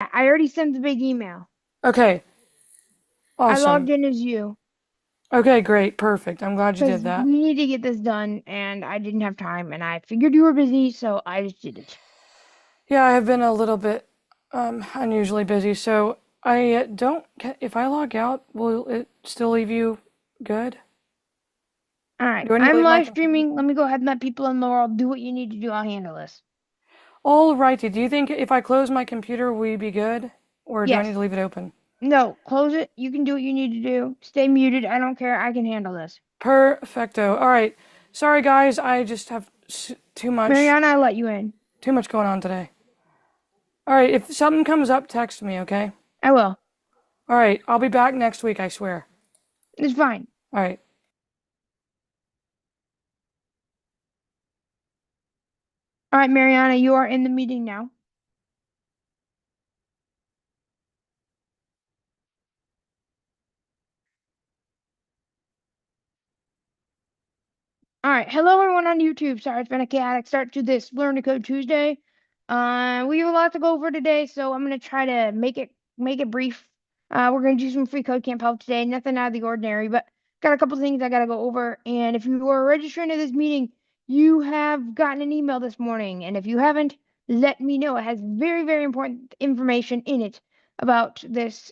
I already sent the big email. Okay, I logged awesome. in as you Okay, great, perfect. I'm glad you did because that. we need to get this done, and I didn't have time, and I figured you were busy, so I just did it. Yeah, I have been a little bit unusually busy, so I don't. If I log out, will it still leave you good? All right, Do I need to I'm leave my live computer streaming. Let open? me go ahead and let people in the world do what you need to do. I'll handle this. Alrighty. Do you think if I close my computer, will you be good, or do I need Yes. to leave it open? No, close it. You can do what you need to do. Stay muted. I don't care. I can handle this. Perfecto. All right. Sorry, guys. I just have Mariana, I let you in. too much going on today. All right. If something comes up, text me. Okay. I will. All right. I'll be back next week. I swear. It's fine. All right. All right, Mariana, you are in the meeting now. All right, hello everyone on YouTube. Sorry, it's been a chaotic start to this Learn to Code Tuesday. We have a lot to go over today, so I'm gonna try to make it brief. We're gonna do some free code camp help today. Nothing out of the ordinary, but got a couple things I gotta go over. And if you are registering to this meeting, you have gotten an email this morning. And if you haven't, let me know. It has very, very important information in it about this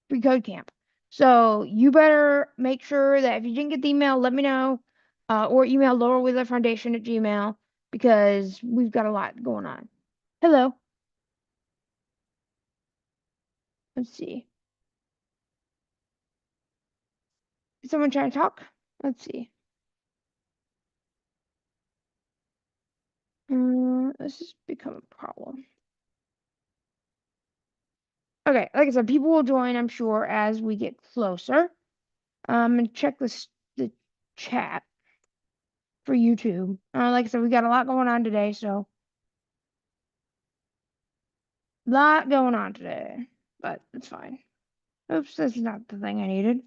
free code camp. So you better make sure that if you didn't get the email, let me know or email lowerwheelerfoundation at Gmail because we've got a lot going on. Hello. Let's see. Is someone trying to talk? Let's see. This has become a problem. Okay, like I said, people will join, I'm sure, as we get closer. And check the chat for YouTube. Like I said, we got a lot going on today, so lot going on today, but it's fine. Oops, this is not the thing I needed.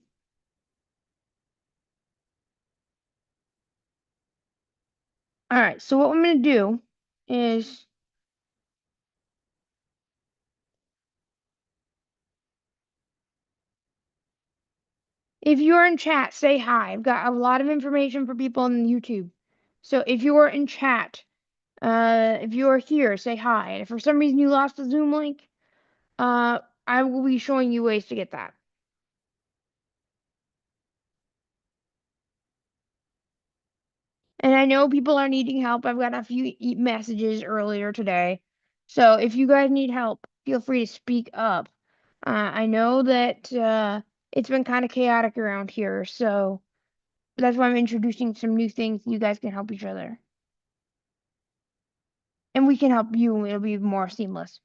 All right, so what I'm gonna do is if you're in chat, say hi. I've got a lot of information for people on YouTube. So if you're in chat, if you're here, say hi. And if for some reason you lost the Zoom link, I will be showing you ways to get that. And I know people are needing help. I've got a few messages earlier today. So if you guys need help, feel free to speak up. I know that it's been kind of chaotic around here, so that's why I'm introducing some new things. You guys can help each other. And we can help you. It'll be more seamless.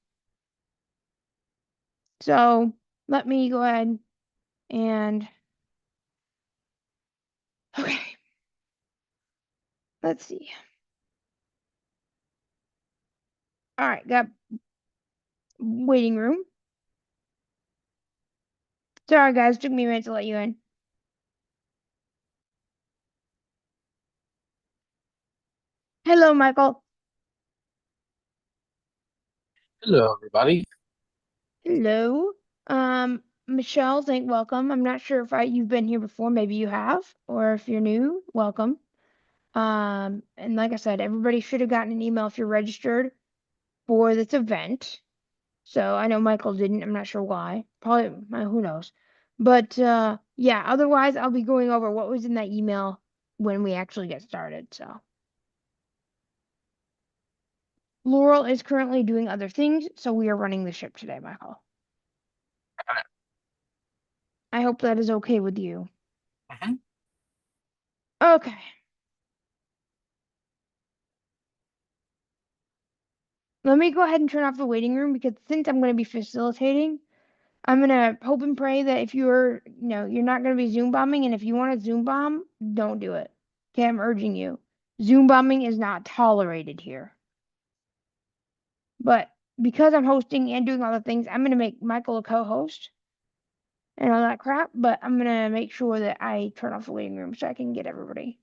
So let me go ahead and okay, let's see. All right, got waiting room. Sorry guys, took me a minute to let you in. Hello, Michael. Hello, everybody. Hello. Michelle, welcome. I'm not sure if you've been here before, maybe you have, or if you're new, welcome. And like I said, everybody should have gotten an email if you're registered for this event. So I know Michael didn't. I'm not sure why. Probably, who knows. But yeah, otherwise, I'll be going over what was in that email when we actually get started. So Laurel is currently doing other things, so we are running the ship today, Michael. I hope that is okay with you. Mhm. Okay. Let me go ahead and turn off the waiting room because since I'm going to be facilitating, I'm going to hope and pray that if you're not going to be Zoom bombing, and if you want to Zoom bomb, don't do it. Okay, I'm urging you. Zoom bombing is not tolerated here. But because I'm hosting and doing all the things, I'm going to make Michael a co-host and all that crap, but I'm going to make sure that I turn off the waiting room so I can get everybody.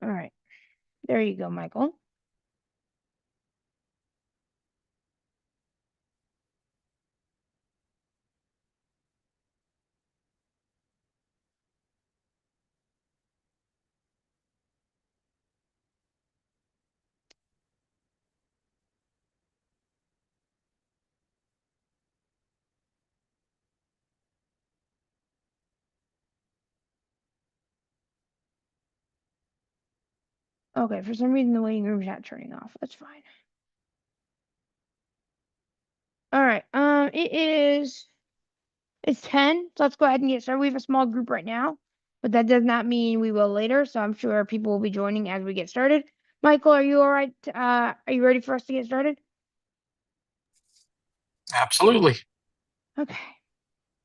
All right. There you go, Michael. Okay, for some reason the waiting room's not turning off. That's fine. All right. It's 10, so let's go ahead and get started. We have a small group right now, but that does not mean we will later, so I'm sure people will be joining as we get started. Michael, are you all right? Are you ready for us to get started? Absolutely. Okay.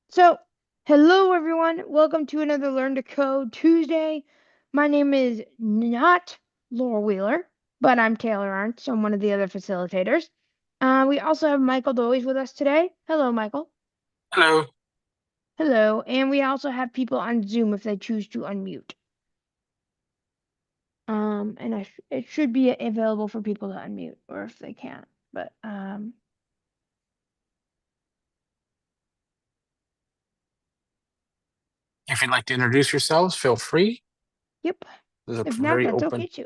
So, hello everyone. Welcome to another Learn to Code Tuesday. My name is not Laura Wheeler, but I'm Taylor Arndt, so I'm one of the other facilitators. We also have Michael Doise with us today. Hello, Michael. Hello. Hello. And we also have people on Zoom if they choose to unmute. And it should be available for people to unmute, or if they can't. But If you'd like to introduce yourselves, feel free. yep. This is a If not, very that's open. okay too.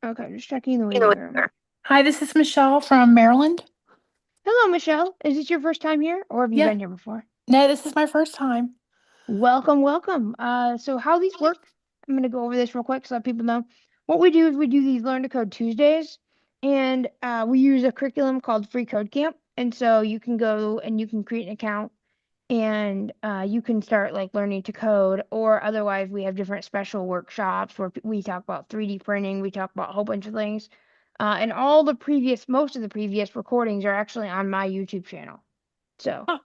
Okay, just checking the waiting room. Hi, this is Michelle from Maryland. Hello, Michelle. Is this your first time here, or have you Yeah. been here before? No, this is my first time. Welcome, welcome. So how these work, I'm gonna go over this real quick so that people know. What we do is we do these Learn to Code Tuesdays, and we use a curriculum called FreeCodeCamp. And so you can go and you can create an account, and you can start like learning to code, or otherwise we have different special workshops where we talk about 3D printing, we talk about a whole bunch of things. And most of the previous recordings are actually on my YouTube channel. So, Oh,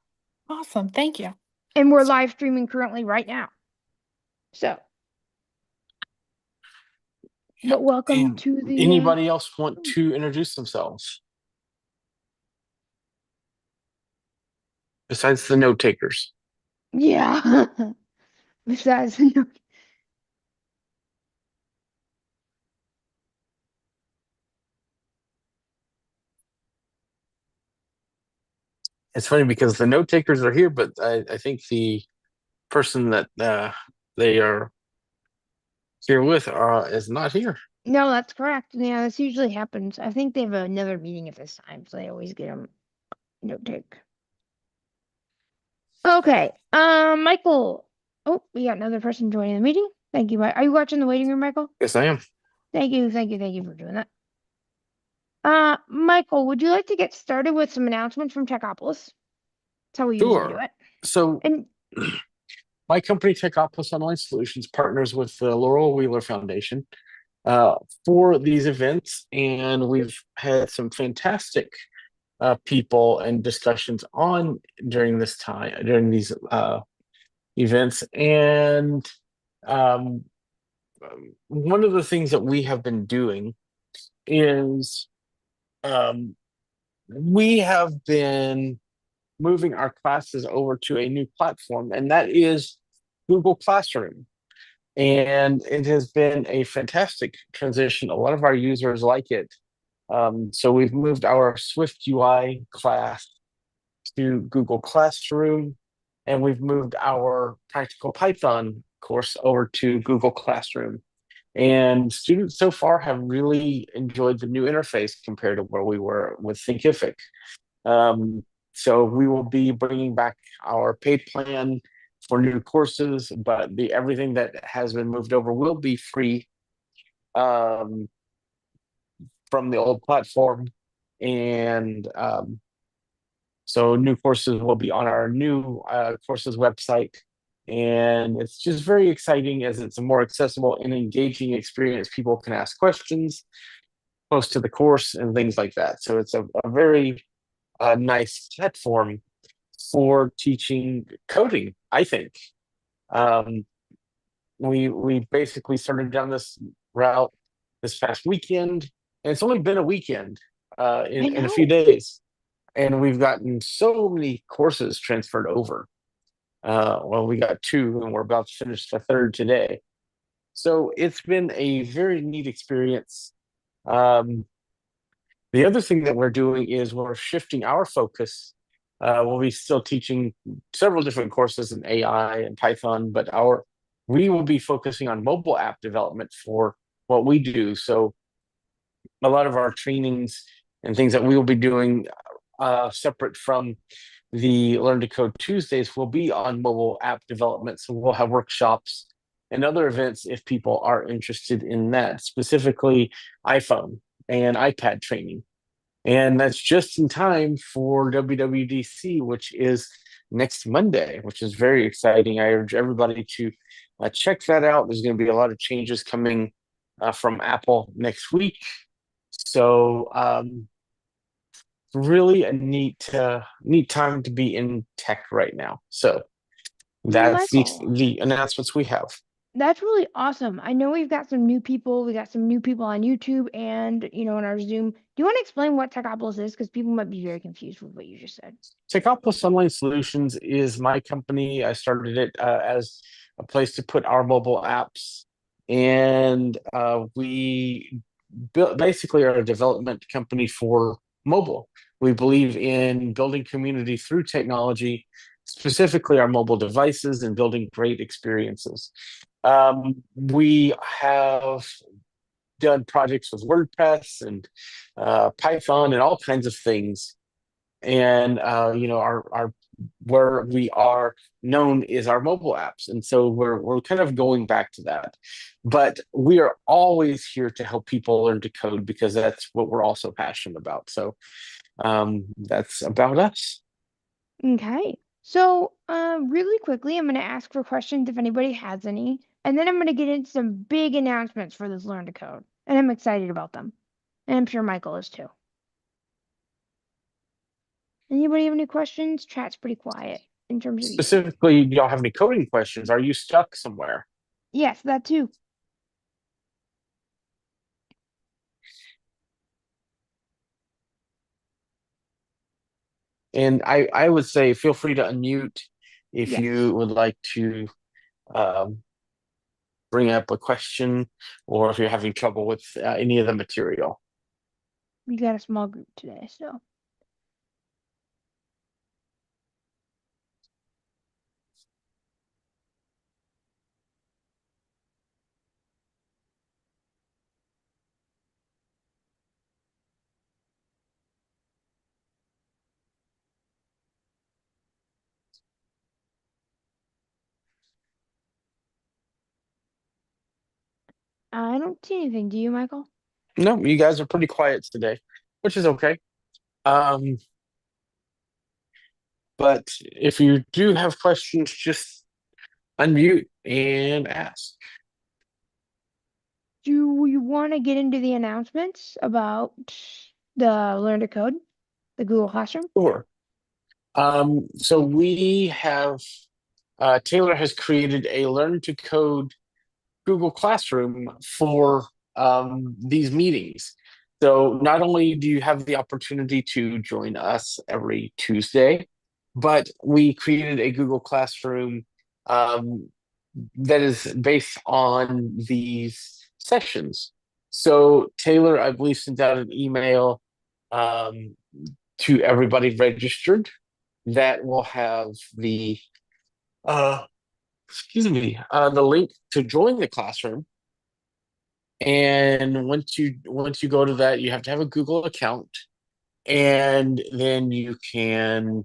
awesome. Thank you. and we're live streaming currently right now. So, but welcome And to the anybody else want to introduce themselves? Besides the note takers. yeah. Besides, It's funny because the note takers are here, but I think the person that they are here with is not here. no, that's correct. Yeah, this usually happens. I think they have another meeting at this time, so they always get them note take. Okay. Michael. Oh, we got another person joining the meeting. Thank you. Are you watching the waiting room, Michael? Yes, I am. Thank you, thank you, thank you for doing that. Michael, would you like to get started with some announcements from Techopolis? That's how we usually do Sure. it. So And my company, Techopolis Online Solutions, partners with the Laurel Wheeler Foundation for these events, and we've had some fantastic people and discussions on during this time during these events. And um, one of the things that we have been doing is um, we have been moving our classes over to a new platform, and that is Google Classroom. And it has been a fantastic transition. A lot of our users like it. So we've moved our Swift UI class to Google Classroom, and we've moved our Practical Python course over to Google Classroom. And students so far have really enjoyed the new interface compared to where we were with Thinkific. So we will be bringing back our paid plan for new courses, but everything that has been moved over will be free from the old platform. And so new courses will be on our new courses website. And it's just very exciting as it's a more accessible and engaging experience. People can ask questions close to the course and things like that. So it's a very nice platform for teaching coding, I think. Um, we basically started down this route this past weekend, and it's only been a weekend I in a few know. days. and we've gotten so many courses transferred over. Well, we got two, and we're about to finish the third today. So it's been a very neat experience. Um, the other thing that we're doing is we're shifting our focus. We'll be still teaching several different courses in AI and Python, but we will be focusing on mobile app development for what we do. So a lot of our trainings and things that we will be doing separate from the Learn to Code Tuesdays will be on mobile app development. So we'll have workshops and other events if people are interested in that, specifically iPhone and iPad training. And that's just in time for WWDC, which is next Monday, which is very exciting. I urge everybody to check that out. There's going to be a lot of changes coming from Apple next week. So really a neat time to be in tech right now. So that's Michael, the announcements we have. that's really awesome. I know we've got some new people. We got some new people on YouTube and, in our Zoom. Do you want to explain what Techopolis is? Because people might be very confused with what you just said. Techopolis Online Solutions is my company. I started it as a place to put our mobile apps, and we basically are a development company for mobile. We believe in building community through technology, specifically our mobile devices, and building great experiences. We have done projects with WordPress and Python and all kinds of things. And our where we are known is our mobile apps, and so we're kind of going back to that. But we are always here to help people learn to code because that's what we're also passionate about. So that's about us. Okay. So, really quickly, I'm going to ask for questions if anybody has any, and then I'm going to get into some big announcements for this Learn to Code, and I'm excited about them. And I'm sure Michael is too. Anybody have any questions? Chat's pretty quiet in terms of YouTube. Specifically, y'all have any coding questions? Are you stuck somewhere? Yes, that too. And I would say feel free to unmute if Yes. you would like to um, bring up a question or if you're having trouble with any of the material. We got a small group today, so. I don't see anything. Do you, Michael? No, you guys are pretty quiet today, which is okay. Um, but if you do have questions, just unmute and ask. Do you want to get into the announcements about the Learn to Code, the Google Classroom? Sure. So we have Taylor has created a Learn to Code Google Classroom for these meetings. So not only do you have the opportunity to join us every Tuesday, but we created a Google Classroom um, that is based on these sessions. So Taylor, I believe, sent out an email um, to everybody registered that will have the uh, the link to join the classroom. And once you go to that, you have to have a Google account, and then you can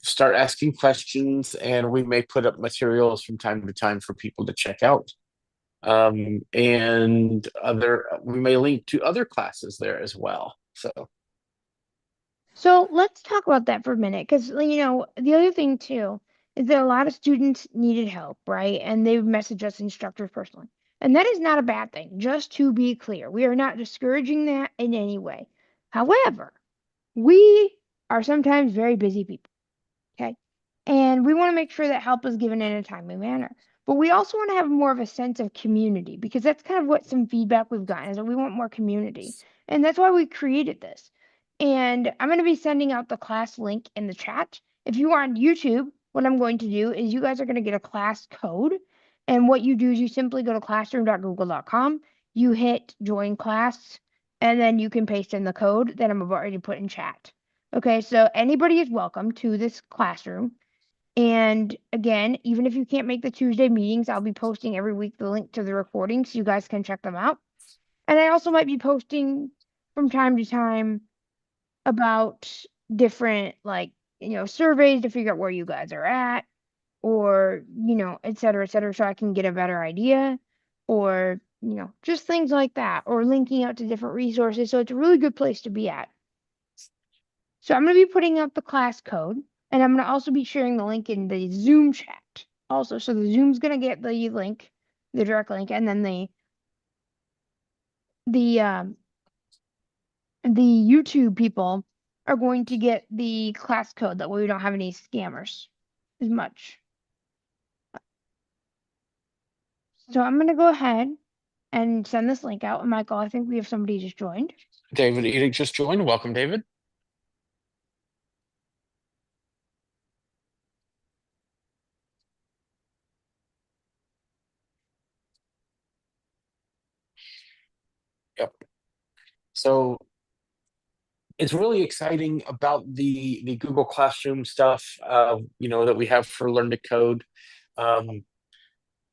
start asking questions, and we may put up materials from time to time for people to check out. And we may link to other classes there as well. So let's talk about that for a minute, because the other thing too is that a lot of students needed help, right? And they've messaged us instructors personally, and that is not a bad thing. Just to be clear, we are not discouraging that in any way. However, we are sometimes very busy people, okay? And we want to make sure that help is given in a timely manner. But we also want to have more of a sense of community, because that's kind of what some feedback we've gotten is that we want more community. And that's why we created this. And I'm going to be sending out the class link in the chat. If you are on YouTube, what I'm going to do is you guys are going to get a class code. And what you do is you simply go to classroom.google.com, you hit join class, and then you can paste in the code that I'm about ready to put in chat. Okay, so anybody is welcome to this classroom. And again, even if you can't make the Tuesday meetings, I'll be posting every week the link to the recordings so you guys can check them out. And I also might be posting from time to time about different surveys to figure out where you guys are at, or et cetera, so I can get a better idea, or just things like that, or linking out to different resources. So it's a really good place to be at. So I'm going to be putting out the class code, and I'm going to also be sharing the link in the Zoom chat also. So the Zoom's going to get the link, the direct link, and then the YouTube people are going to get the class code. That way we don't have any scammers as much. So I'm going to go ahead and send this link out. And Michael, I think we have somebody just joined. David Edick just joined. Welcome, David. Yep. So it's really exciting about the Google Classroom stuff, that we have for Learn to Code.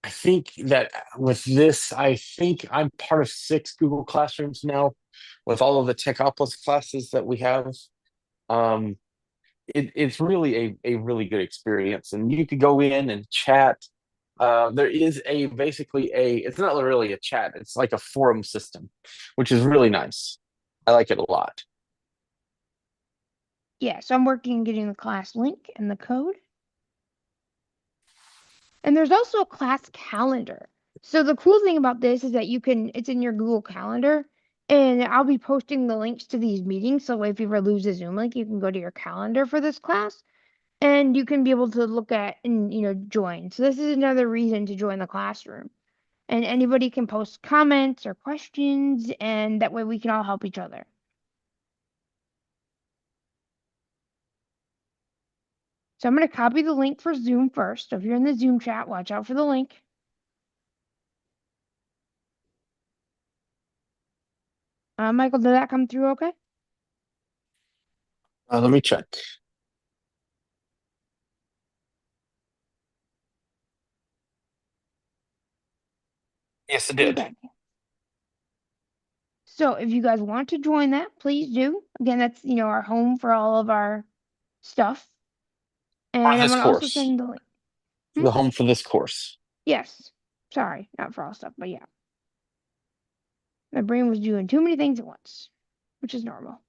I think that with this, I think I'm part of 6 Google Classrooms now, with all of the Techopolis classes that we have. It's really a really good experience, and you could go in and chat. There is basically it's not really a chat, it's like a forum system, which is really nice. I like it a lot. Yeah, so I'm working on getting the class link and the code. And there's also a class calendar. So the cool thing about this is that it's in your Google Calendar, and I'll be posting the links to these meetings. So if you ever lose a Zoom link, you can go to your calendar for this class, and you can be able to look at and join. So this is another reason to join the classroom. And anybody can post comments or questions, and that way we can all help each other. So I'm going to copy the link for Zoom first. So if you're in the Zoom chat, watch out for the link. Michael, did that come through okay? Let me check. Yes, it did. Okay. So if you guys want to join that, please do. Again, that's our home for all of our stuff. And For I'm this going to also course, send the link. the home for this course. Yes. Sorry, not for all stuff, but yeah. My brain was doing too many things at once, which is normal.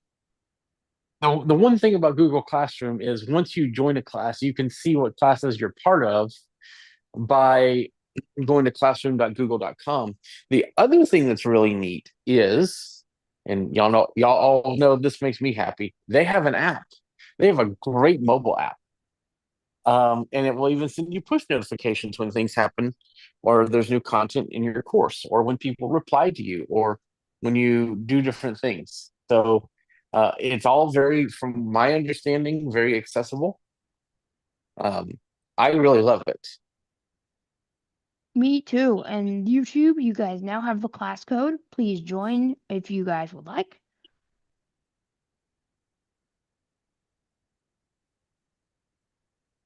The one thing about Google Classroom is once you join a class, you can see what classes you're part of by going to classroom.google.com. The other thing that's really neat is, and y'all all know this makes me happy, they have an app. They have a great mobile app. And it will even send you push notifications when things happen, or there's new content in your course, or when people reply to you, or when you do different things. So it's all from my understanding, very accessible. I really love it. Me too. And YouTube, you guys now have the class code. Please join if you guys would like.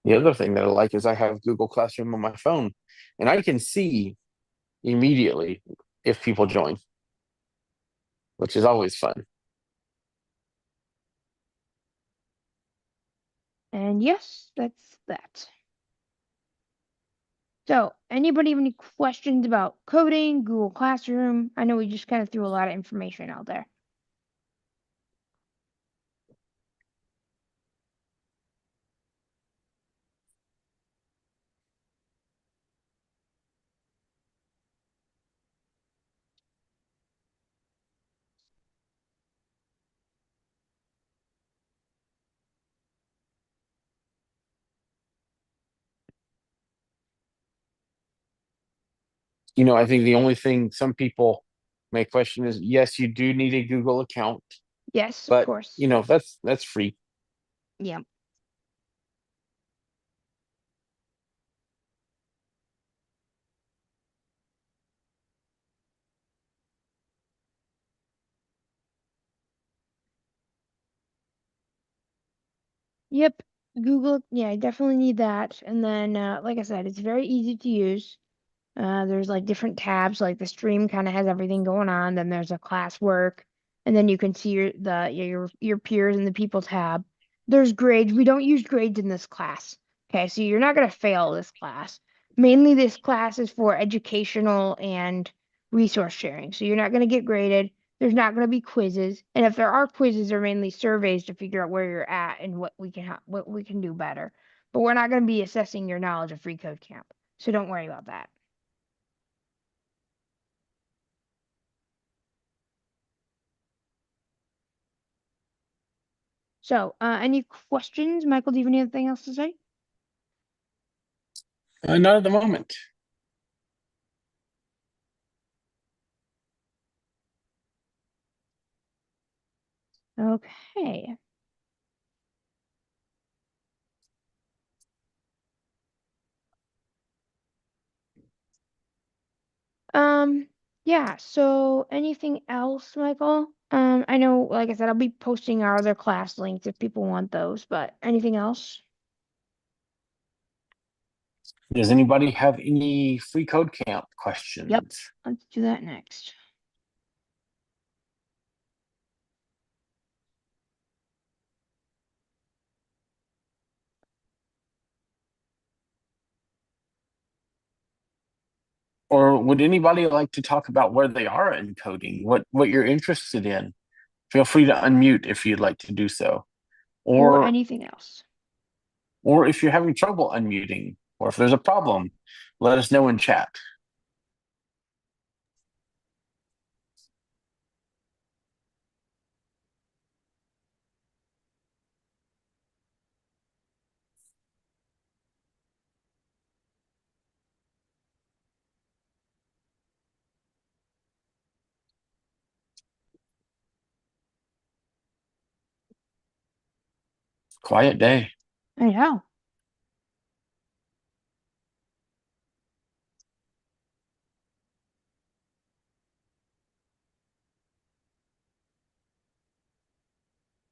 The other thing that I like is I have Google Classroom on my phone, and I can see immediately if people join, which is always fun. And yes, that's that. So, anybody have any questions about coding, Google Classroom? I know we just kind of threw a lot of information out there. I think the only thing some people may question is, yes, you do need a Google account. Yes, of but course. that's free. Yeah. Yep. Google. Yeah, I definitely need that. And then, like I said, it's very easy to use. There's like different tabs, like the stream kind of has everything going on. Then there's a classwork, and then you can see your peers and the people tab. There's grades. We don't use grades in this class. Okay, so you're not gonna fail this class. Mainly, this class is for educational and resource sharing. So you're not gonna get graded. There's not gonna be quizzes, and if there are quizzes, they're mainly surveys to figure out where you're at and what we can do better. But we're not gonna be assessing your knowledge of free code camp. So don't worry about that. So, any questions? Michael, do you have anything else to say? Not at the moment. Okay. Yeah, so anything else, Michael? I know, like I said, I'll be posting our other class links if people want those, but anything else? Does anybody have any free code camp Yep, questions? let's do that next. Or would anybody like to talk about where they are in coding, what you're interested in? Feel free to unmute if you'd like to do so. Or Or anything else. or if you're having trouble unmuting, or if there's a problem, let us know in chat. Quiet day. I know.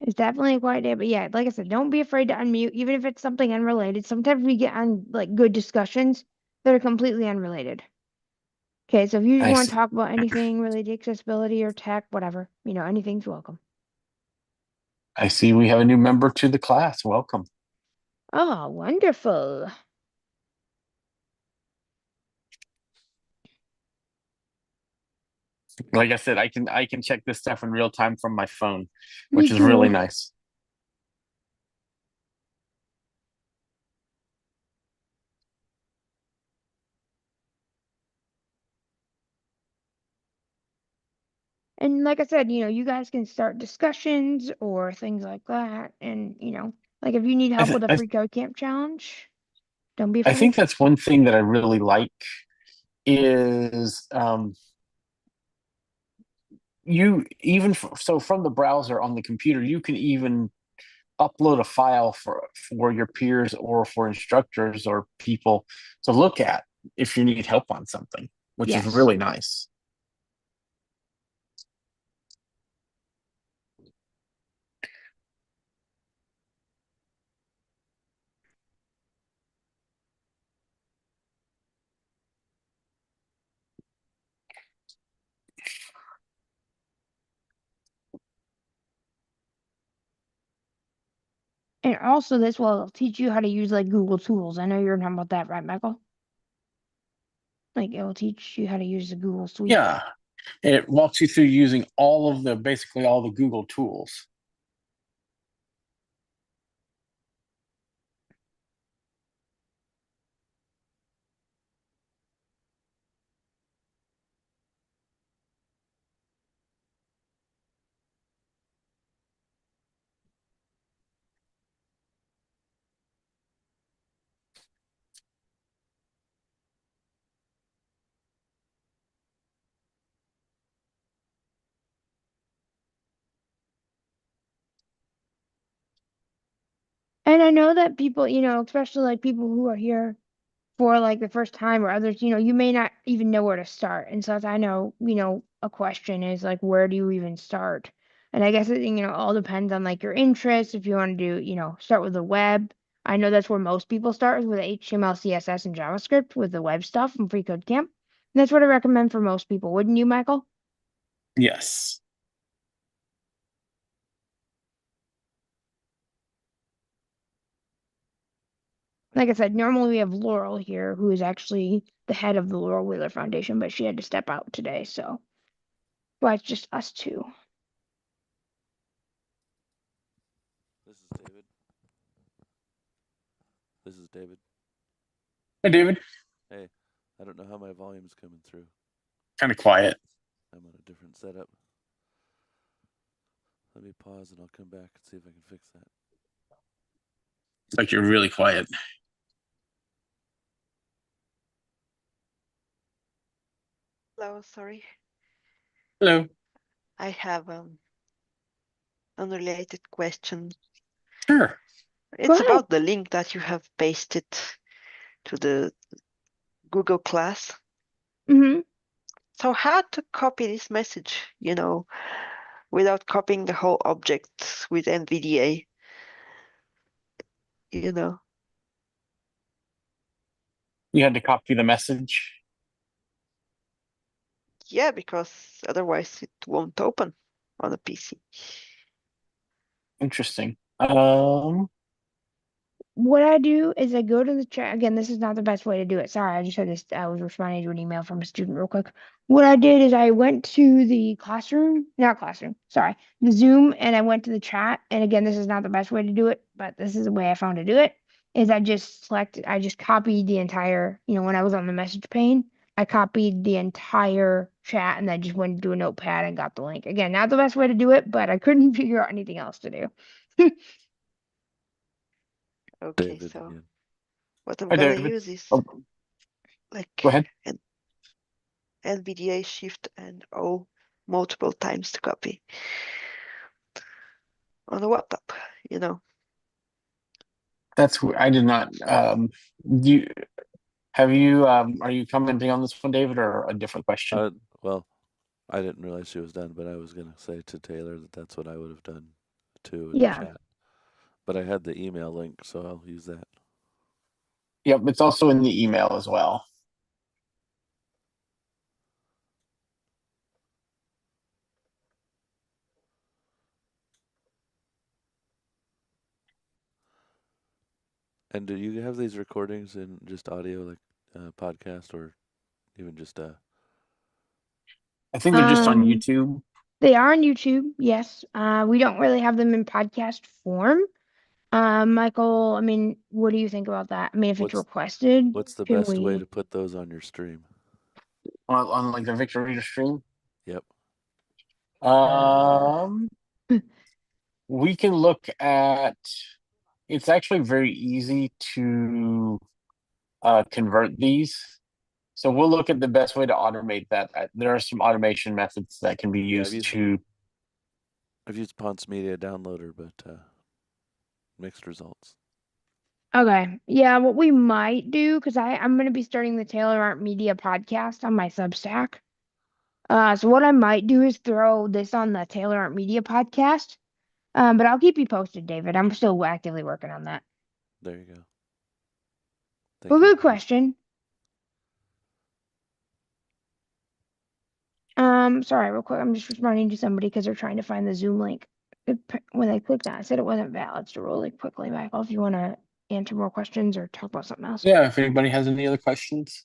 It's definitely a quiet day, but yeah, like I said, don't be afraid to unmute, even if it's something unrelated. Sometimes we get on like good discussions that are completely unrelated. Okay, so if you just I want to see. talk about anything related to accessibility or tech, whatever, anything's welcome. I see we have a new member to the class. Welcome. Oh, wonderful. Like I said, I can check this stuff in real time from my phone, Me which is really too. nice. And like I said, you guys can start discussions or things like that. And, like if you need I help th- with a I, free code camp challenge, don't be I afraid. think that's one thing that I really like is you even so from the browser on the computer you can even upload a file for your peers or for instructors or people to look at if you need help on something, which is Yes. really nice. And also this will teach you how to use like Google Tools. I know you're talking about that, right, Michael? Like it will teach you how to use the Google Suite. Yeah, and it walks you through using basically all the Google tools. And I know that people, especially like people who are here for like the first time or others, you may not even know where to start. And so as I know, a question is like, where do you even start? And I guess it, all depends on like your interests. If you want to do, start with the web. I know that's where most people start is with HTML, CSS, and JavaScript with the web stuff from FreeCodeCamp. And that's what I recommend for most people, wouldn't you, Michael? Yes. Like I said, normally we have Laurel here, who is actually the head of the Laurel Wheeler Foundation, but she had to step out today, so well, it's just us two. This is David. This is David. Hey, David. Hey, I don't know how my volume's coming through. Kind of quiet. I'm on a different setup. Let me pause and I'll come back and see if I can fix that. It's like you're really quiet. Hello, sorry. Hello. I have unrelated question. Sure. It's ahead. about the link that you have pasted to the Google Class. Mm-hmm. So how to copy this message, without copying the whole object with NVDA, you know? You had to copy the message. Yeah, because otherwise it won't open on a PC. Interesting. What I do is I go to the chat. Again, this is not the best way to do it. Sorry, I just had this. I was responding to an email from a student real quick. What I did is I went to the classroom, not classroom, sorry, the Zoom, and I went to the chat. And again, this is not the best way to do it, but this is the way I found to do it. Is I just copied the entire, when I was on the message pane, I copied the entire chat and I just went to a notepad and got the link. Again, not the best way to do it, but I couldn't figure out anything else to do. Okay, David so again. what I'm Hi, gonna David. use is Oh, like go ahead. an NVDA Shift and O multiple times to copy on a laptop, I did not. Do you are you commenting on this one, David, or a different question? Well, I didn't realize she was done, but I was gonna say to Taylor that that's what I would have done too in the Yeah. chat. But I had the email link, so I'll use that. Yep, it's also in the email as well. And do you have these recordings in just audio, like podcast, or even just I think they're just on Um, YouTube. They are on YouTube, yes. We don't really have them in podcast form. Michael, I mean, what do you think about that? I mean, if it's what's requested, what's the can best way we? to put those on your stream? On like the Victor Reader stream. Yep. We can look at. It's actually very easy to convert these. So we'll look at the best way to automate that. There are some automation methods that can be Yeah, used to. I've used Ponce Media Downloader, but mixed results. Okay, yeah, what we might do, because I'm gonna be starting the Taylor Art Media podcast on my Substack. So what I might do is throw this on the Taylor Art Media podcast. But I'll keep you posted, David. I'm still actively working on that. There you go. Well, Thank you. good question. Sorry, real quick. I'm just responding to somebody because they're trying to find the Zoom link. When they clicked on it, said it wasn't valid. So really quickly, Michael, if you want to answer more questions or talk about something else. Yeah, if anybody has any other questions.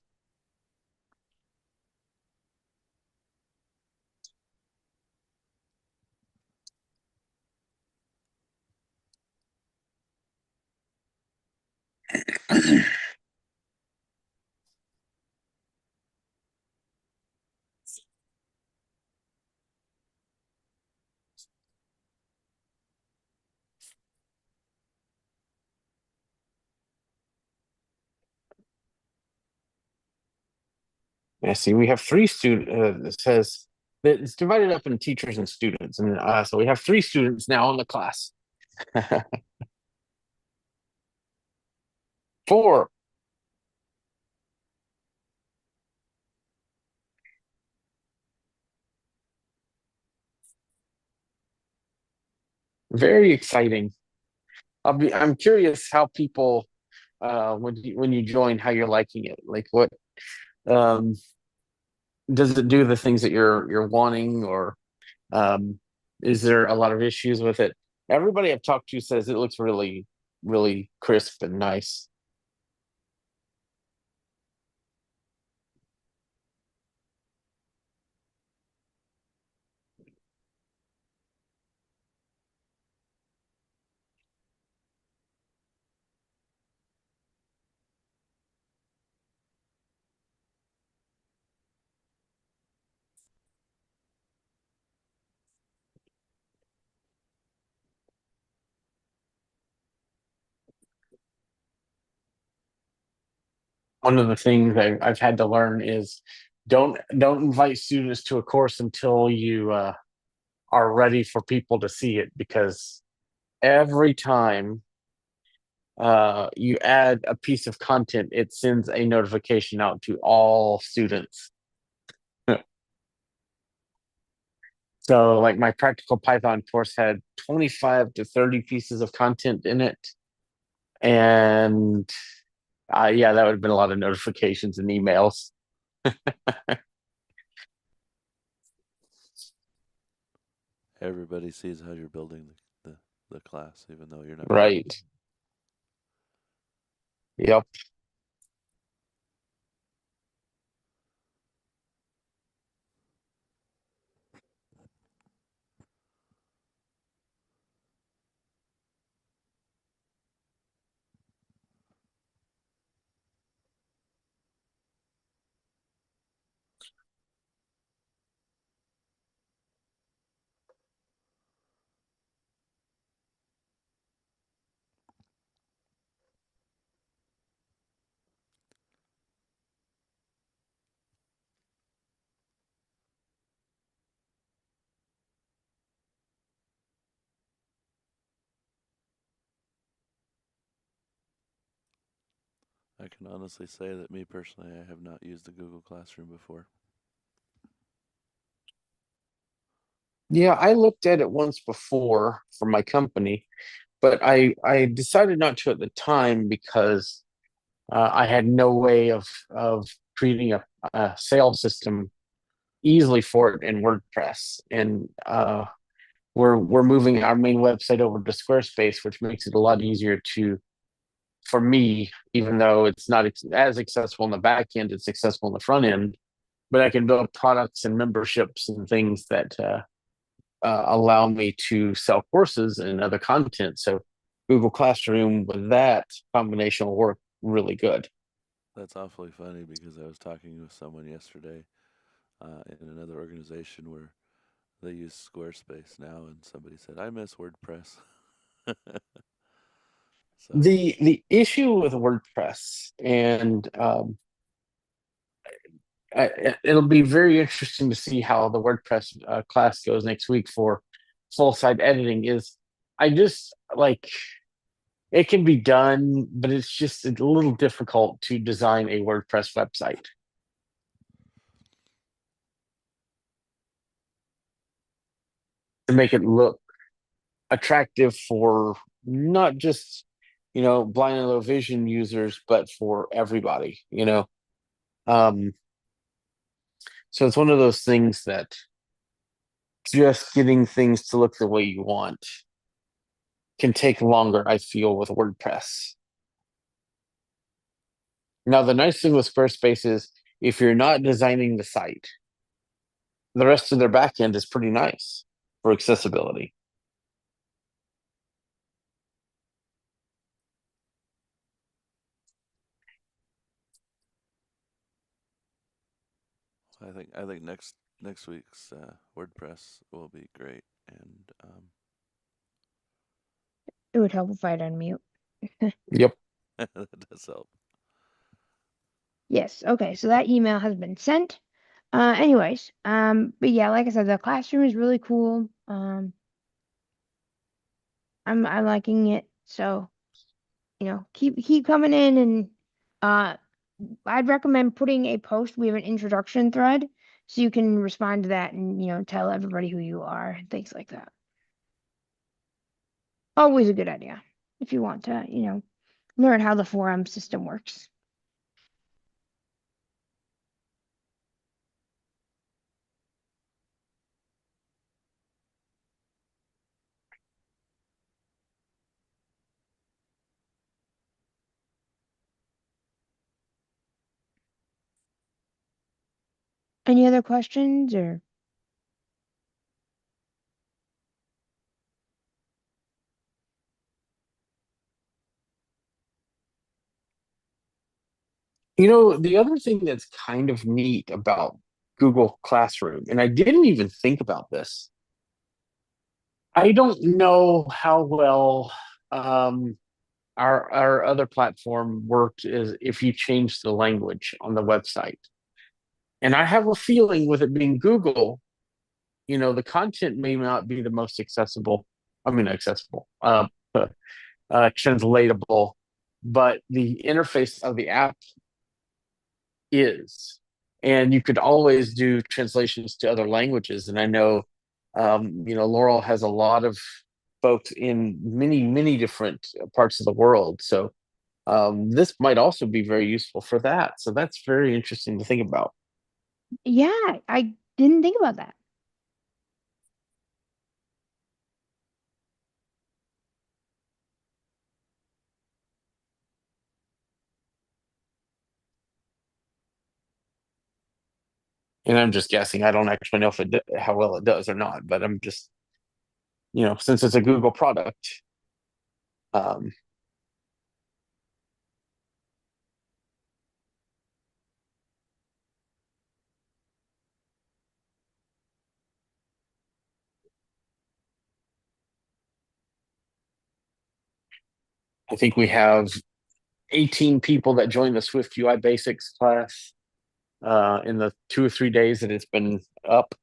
I see. We have three students. It says that it's divided up into teachers and students, and so we have three students now in the class. 4. Very exciting. I'm curious how people when you join, how you're liking it. Like what um does it do the things that you're wanting, or um is there a lot of issues with it? Everybody I've talked to says it looks really, really crisp and nice. One of the things I've had to learn is don't invite students to a course until you are ready for people to see it, because every time you add a piece of content, it sends a notification out to all students. So, like my practical Python course had 25 to 30 pieces of content in it. And yeah, that would have been a lot of notifications and emails. Everybody sees how you're building the class, even though you're not. Right. Yep. I can honestly say that me personally, I have not used the Google Classroom before. Yeah, I looked at it once before for my company, but I decided not to at the time because I had no way of creating a sales system easily for it in WordPress. And we're moving our main website over to Squarespace, which makes it a lot easier to for me, even though it's not as accessible in the back end, it's accessible in the front end. But I can build products and memberships and things that allow me to sell courses and other content. So Google Classroom with that combination will work really good. That's awfully funny because I was talking with someone yesterday in another organization where they use Squarespace now, and somebody said, "I miss WordPress." So The issue with WordPress, and it'll be very interesting to see how the WordPress class goes next week for full site editing. Is I just like it can be done, but it's just a little difficult to design a WordPress website to make it look attractive for not just blind and low vision users, but for everybody. Um, so it's one of those things that just getting things to look the way you want can take longer, I feel, with WordPress. Now, the nice thing with Squarespace is if you're not designing the site, the rest of their backend is pretty nice for accessibility. I think next week's WordPress will be great, and It would help if I'd unmute. Yep. that does help. Yes. Okay. So that email has been sent. Anyways, but yeah, like I said, the classroom is really cool. I'm liking it. So keep coming in, and I'd recommend putting a post. We have an introduction thread, so you can respond to that and tell everybody who you are and things like that. Always a good idea if you want to learn how the forum system works. Any other questions or? The other thing that's kind of neat about Google Classroom, and I didn't even think about this. I don't know how well our other platform worked is if you change the language on the website. And I have a feeling with it being Google, the content may not be the most accessible. I mean, accessible, translatable, but the interface of the app is. And you could always do translations to other languages. And I know, Laurel has a lot of folks in many, many different parts of the world. So this might also be very useful for that. So that's very interesting to think about. Yeah, I didn't think about that. And I'm just guessing. I don't actually know if how well it does or not, but I'm just, since it's a Google product, um, I think we have 18 people that joined the Swift UI Basics class in the 2 or 3 days that it's been up.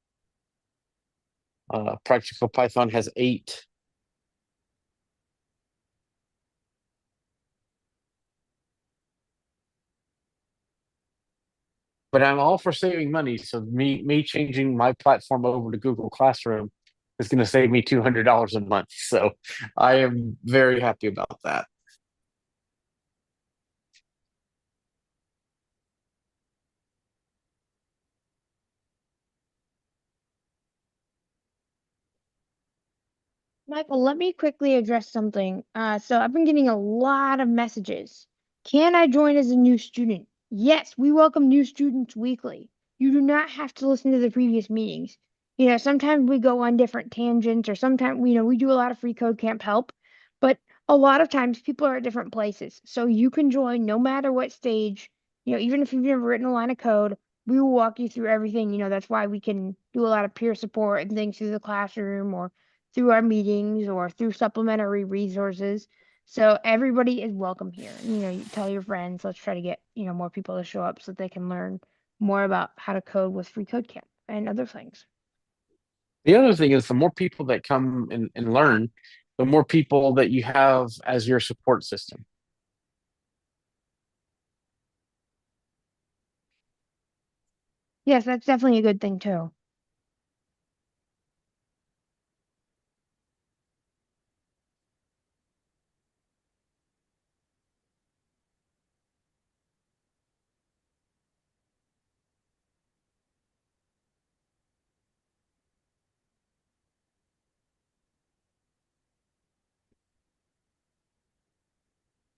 Practical Python has 8. But I'm all for saving money. So me changing my platform over to Google Classroom is going to save me $200 a month. So I am very happy about that. Michael, let me quickly address something. So I've been getting a lot of messages. Can I join as a new student? Yes, we welcome new students weekly. You do not have to listen to the previous meetings. Sometimes we go on different tangents, or sometimes we do a lot of free code camp help, but a lot of times people are at different places. So you can join no matter what stage, even if you've never written a line of code, we will walk you through everything. That's why we can do a lot of peer support and things through the classroom or through our meetings or through supplementary resources. So everybody is welcome here. You tell your friends, let's try to get, more people to show up so that they can learn more about how to code with FreeCodeCamp and other things. The other thing is the more people that come and learn, the more people that you have as your support system. Yes, that's definitely a good thing too.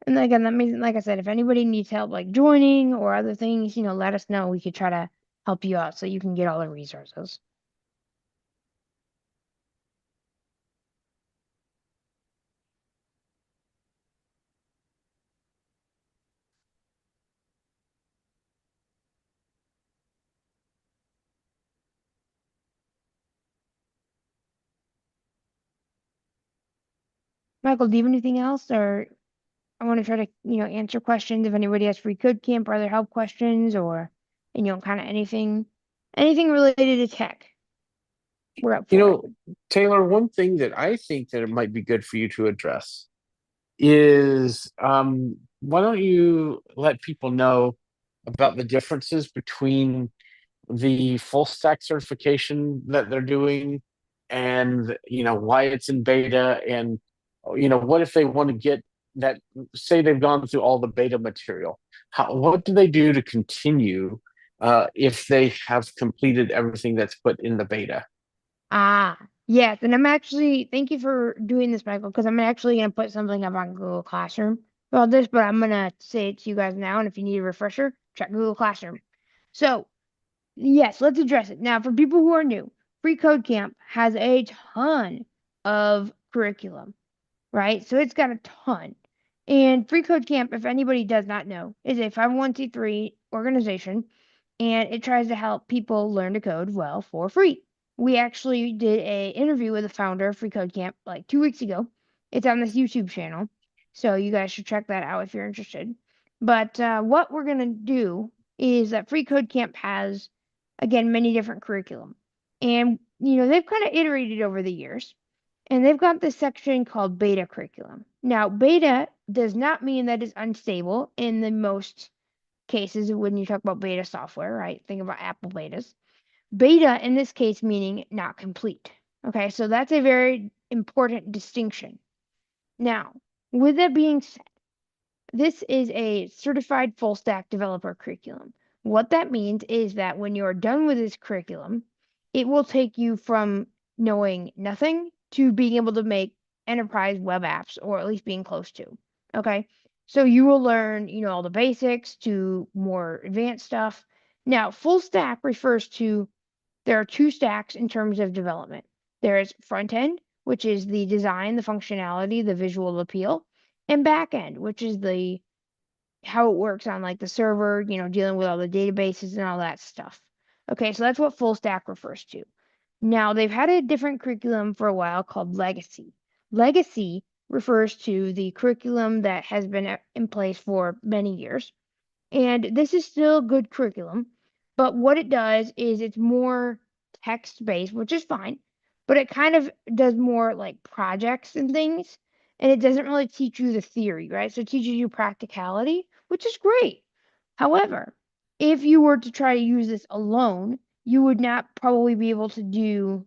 And again, that means, like I said, if anybody needs help like joining or other things, let us know. We could try to help you out so you can get all the resources. Michael, do you have anything else, or I want to try to, answer questions if anybody has free code camp or other help questions, or, kind of anything related to tech. We're up You for it. know, Taylor, one thing that I think that it might be good for you to address is why don't you let people know about the differences between the full stack certification that they're doing, and why it's in beta, and what if they want to get that, say they've gone through all the beta material, what do they do to continue if they have completed everything that's put in the beta? Ah, yes, and thank you for doing this, Michael, because I'm actually gonna put something up on Google Classroom about this, but I'm gonna say it to you guys now, and if you need a refresher, check Google Classroom. So, yes, let's address it. Now, for people who are new, Free Code Camp has a ton of curriculum, right? So it's got a ton. And Free Code Camp, if anybody does not know, is a 501c3 organization, and it tries to help people learn to code well for free. We actually did a interview with the founder of Free Code Camp like 2 weeks ago. It's on this YouTube channel, so you guys should check that out if you're interested. But what we're gonna do is that Free Code Camp has, again, many different curriculum, and they've kind of iterated over the years. And they've got this section called beta curriculum. Now, beta does not mean that it's unstable in the most cases when you talk about beta software, right? Think about Apple betas. Beta in this case meaning not complete. Okay, so that's a very important distinction. Now, with that being said, this is a certified full stack developer curriculum. What that means is that when you're done with this curriculum, it will take you from knowing nothing to being able to make enterprise web apps, or at least being close to. Okay. So you will learn, all the basics to more advanced stuff. Now, full stack refers to, there are two stacks in terms of development. There's front end, which is the design, the functionality, the visual appeal, and back end, which is the how it works on like the server, dealing with all the databases and all that stuff. Okay, so that's what full stack refers to. Now, they've had a different curriculum for a while called Legacy. Legacy refers to the curriculum that has been in place for many years. And this is still good curriculum, but what it does is it's more text based, which is fine, but it kind of does more like projects and things, and it doesn't really teach you the theory, right? So it teaches you practicality, which is great. However, if you were to try to use this alone, you would not probably be able to do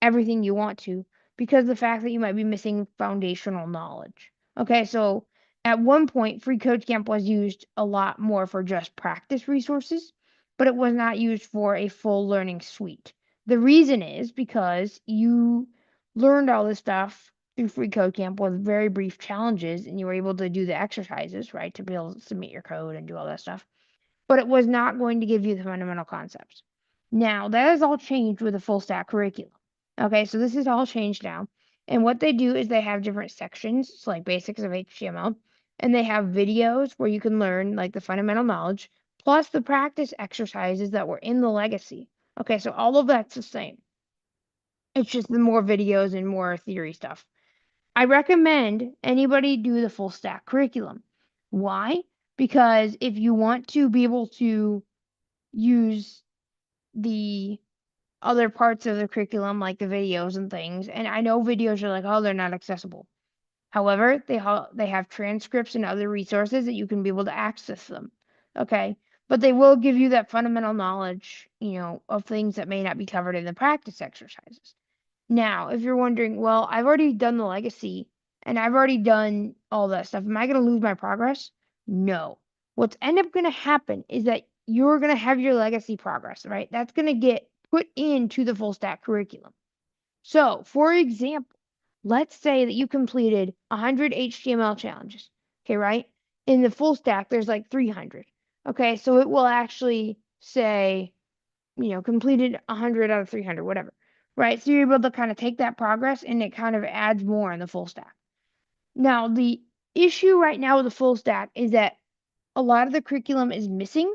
everything you want to, because of the fact that you might be missing foundational knowledge. Okay, so at one point, Free Code Camp was used a lot more for just practice resources, but it was not used for a full learning suite. The reason is because you learned all this stuff through Free Code Camp with very brief challenges, and you were able to do the exercises, right, to be able to submit your code and do all that stuff, but it was not going to give you the fundamental concepts. Now, that has all changed with the full stack curriculum. Okay, so this is all changed now. And what they do is they have different sections, so like basics of HTML, and they have videos where you can learn like the fundamental knowledge, plus the practice exercises that were in the legacy. Okay, so all of that's the same. It's just the more videos and more theory stuff. I recommend anybody do the full stack curriculum. Why? Because if you want to be able to use the other parts of the curriculum, like the videos and things, and I know videos are like, oh, they're not accessible. However, they have transcripts and other resources that you can be able to access them. Okay, but they will give you that fundamental knowledge, of things that may not be covered in the practice exercises. Now, if you're wondering, well, I've already done the legacy and I've already done all that stuff, am I going to lose my progress? No. What's end up going to happen is that you're going to have your legacy progress, right? That's going to get put into the full stack curriculum. So, for example, let's say that you completed 100 HTML challenges, okay, right? In the full stack, there's like 300. Okay, so it will actually say, completed 100 out of 300, whatever, right? So you're able to kind of take that progress and it kind of adds more in the full stack. Now, the issue right now with the full stack is that a lot of the curriculum is missing.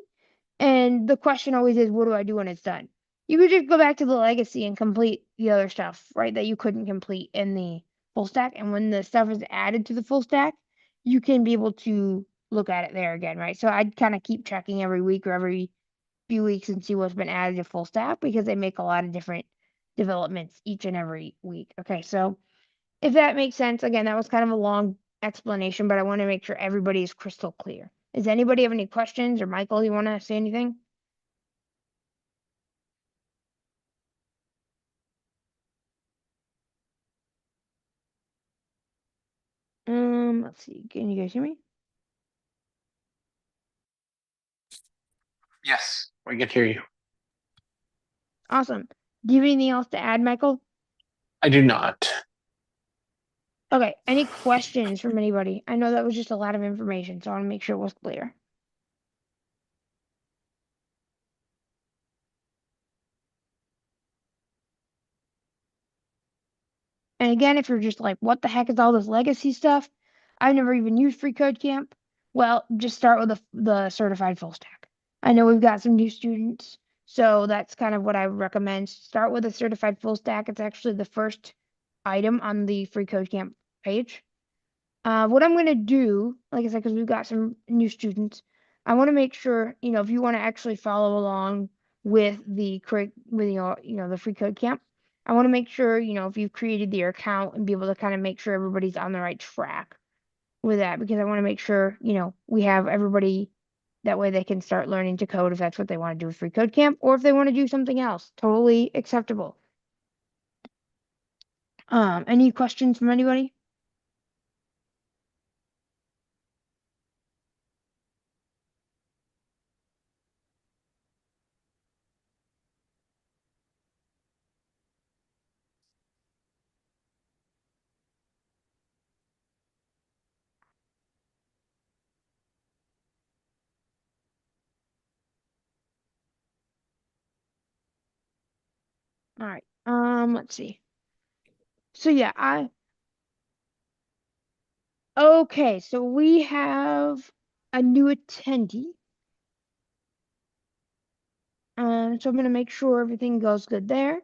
And the question always is, what do I do when it's done? You could just go back to the legacy and complete the other stuff, right? That you couldn't complete in the full stack. And when the stuff is added to the full stack, you can be able to look at it there again, right? So I'd kind of keep checking every week or every few weeks and see what's been added to full stack, because they make a lot of different developments each and every week. Okay, so if that makes sense, again, that was kind of a long explanation, but I want to make sure everybody is crystal clear. Does anybody have any questions, or Michael, you want to say anything? Let's see. Can you guys hear me? Yes, we can hear you. Awesome. Do you have anything else to add, Michael? I do not. Okay. Any questions from anybody? I know that was just a lot of information, so I want to make sure it was clear. And again, if you're just like, what the heck is all this legacy stuff? I've never even used FreeCodeCamp. Well, just start with the certified full stack. I know we've got some new students, so that's kind of what I would recommend. Start with a certified full stack. It's actually the first item on the FreeCodeCamp page. What I'm going to do, like I said, because we've got some new students, I want to make sure, if you want to actually follow along with the the FreeCodeCamp, I want to make sure, if you've created your account and be able to kind of make sure everybody's on the right track with that, because I want to make sure, we have everybody that way they can start learning to code if that's what they want to do with FreeCodeCamp, or if they want to do something else, totally acceptable. Any questions from anybody? All right. Let's see. So yeah, okay, so we have a new attendee. So I'm gonna make sure everything goes good there.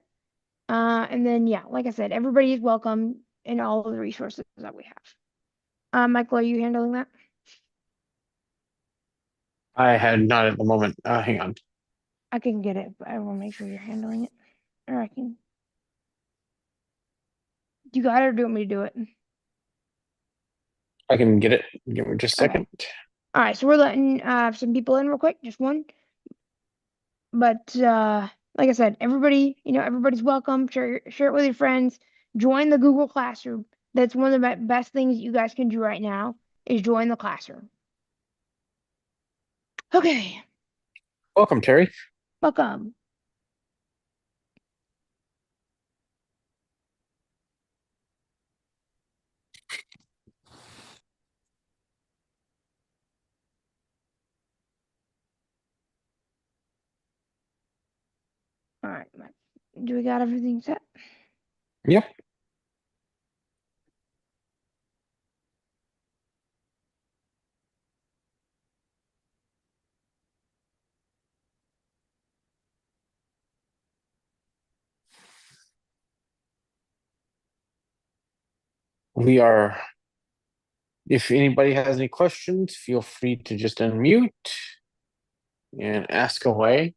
And then yeah, like I said, everybody is welcome in all of the resources that we have. Michael, are you handling that? I had not at the moment. Hang on. I can get it, but I will make sure you're handling it. Or I can. You got it, or do you want me to do it? I can get it. Give me just a Okay. second. All right, so we're letting some people in real quick, just one. But like I said, everybody, everybody's welcome. Share it with your friends. Join the Google Classroom. That's one of the best things you guys can do right now is join the classroom. Okay, Welcome, Terry. welcome. All right, do we got everything set? Yep. We are. If anybody has any questions, feel free to just unmute and ask away.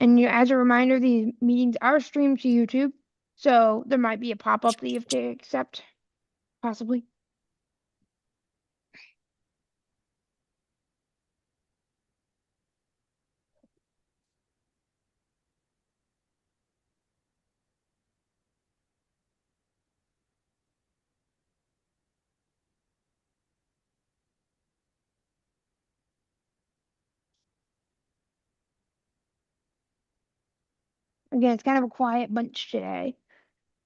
And as a reminder, these meetings are streamed to YouTube, so there might be a pop-up that you have to accept, possibly. Again, it's kind of a quiet bunch today,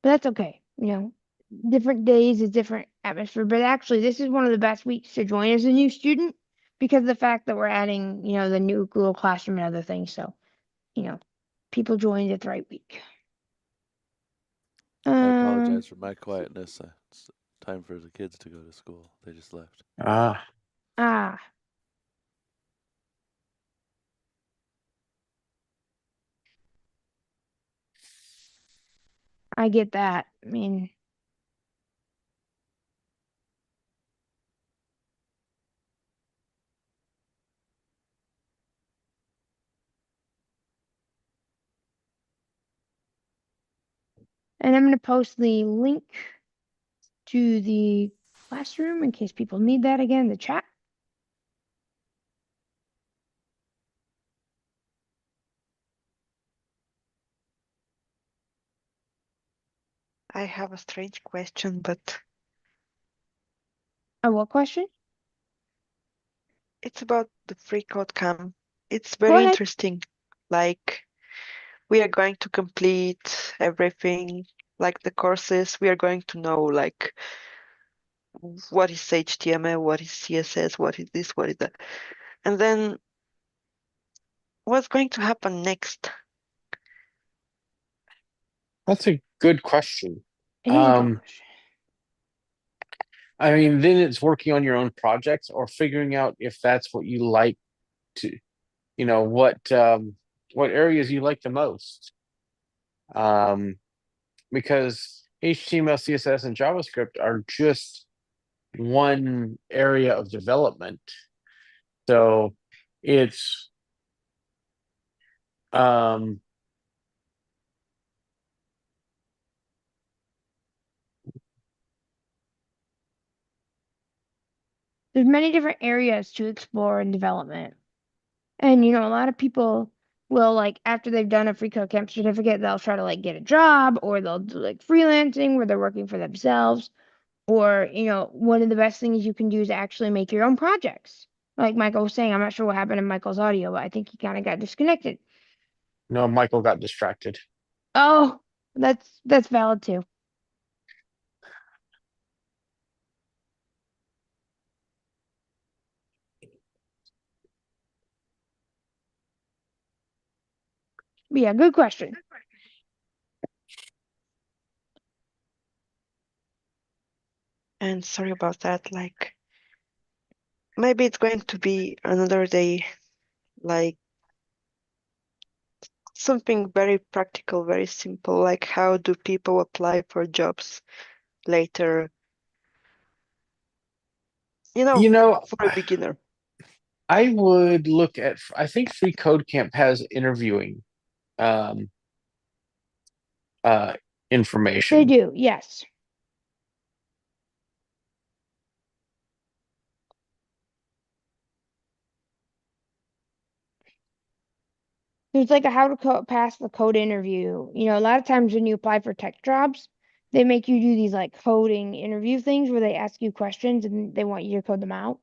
but that's okay. Different days is different atmosphere. But actually, this is one of the best weeks to join as a new student because of the fact that we're adding, the new Google Classroom and other things. So, people joined at the right week. I apologize for my quietness. It's time for the kids to go to school. They just left. Ah, Ah, I get that. I mean, And I'm going to post the link to the classroom in case people need that again in the chat. I have a strange question, but What question? it's about the free code camp. It's Go very ahead. interesting. Like, we are going to complete everything, like the courses. We are going to know, like, what is HTML, what is CSS, what is this, what is that. And then what's going to happen next? That's a good question. It is a good question. I mean, then it's working on your own projects or figuring out if that's what you like to, what areas you like the most. Because HTML, CSS, and JavaScript are just one area of development. So it's um There's many different areas to explore in development. And a lot of people will like after they've done a free code camp certificate, they'll try to like get a job or they'll do like freelancing where they're working for themselves. Or, one of the best things you can do is actually make your own projects. Like Michael was saying, I'm not sure what happened in Michael's audio, but I think he kind of got disconnected. no, Michael got distracted. Oh, that's valid too. But yeah, good question. And sorry about that. Like, maybe it's going to be another day, like something very practical, very simple, like how do people apply for jobs later, You know, for a beginner. I would look at, I think FreeCodeCamp has interviewing um, uh, They information. do, yes. There's like a how to pass the code interview. A lot of times when you apply for tech jobs, they make you do these like coding interview things where they ask you questions and they want you to code them out.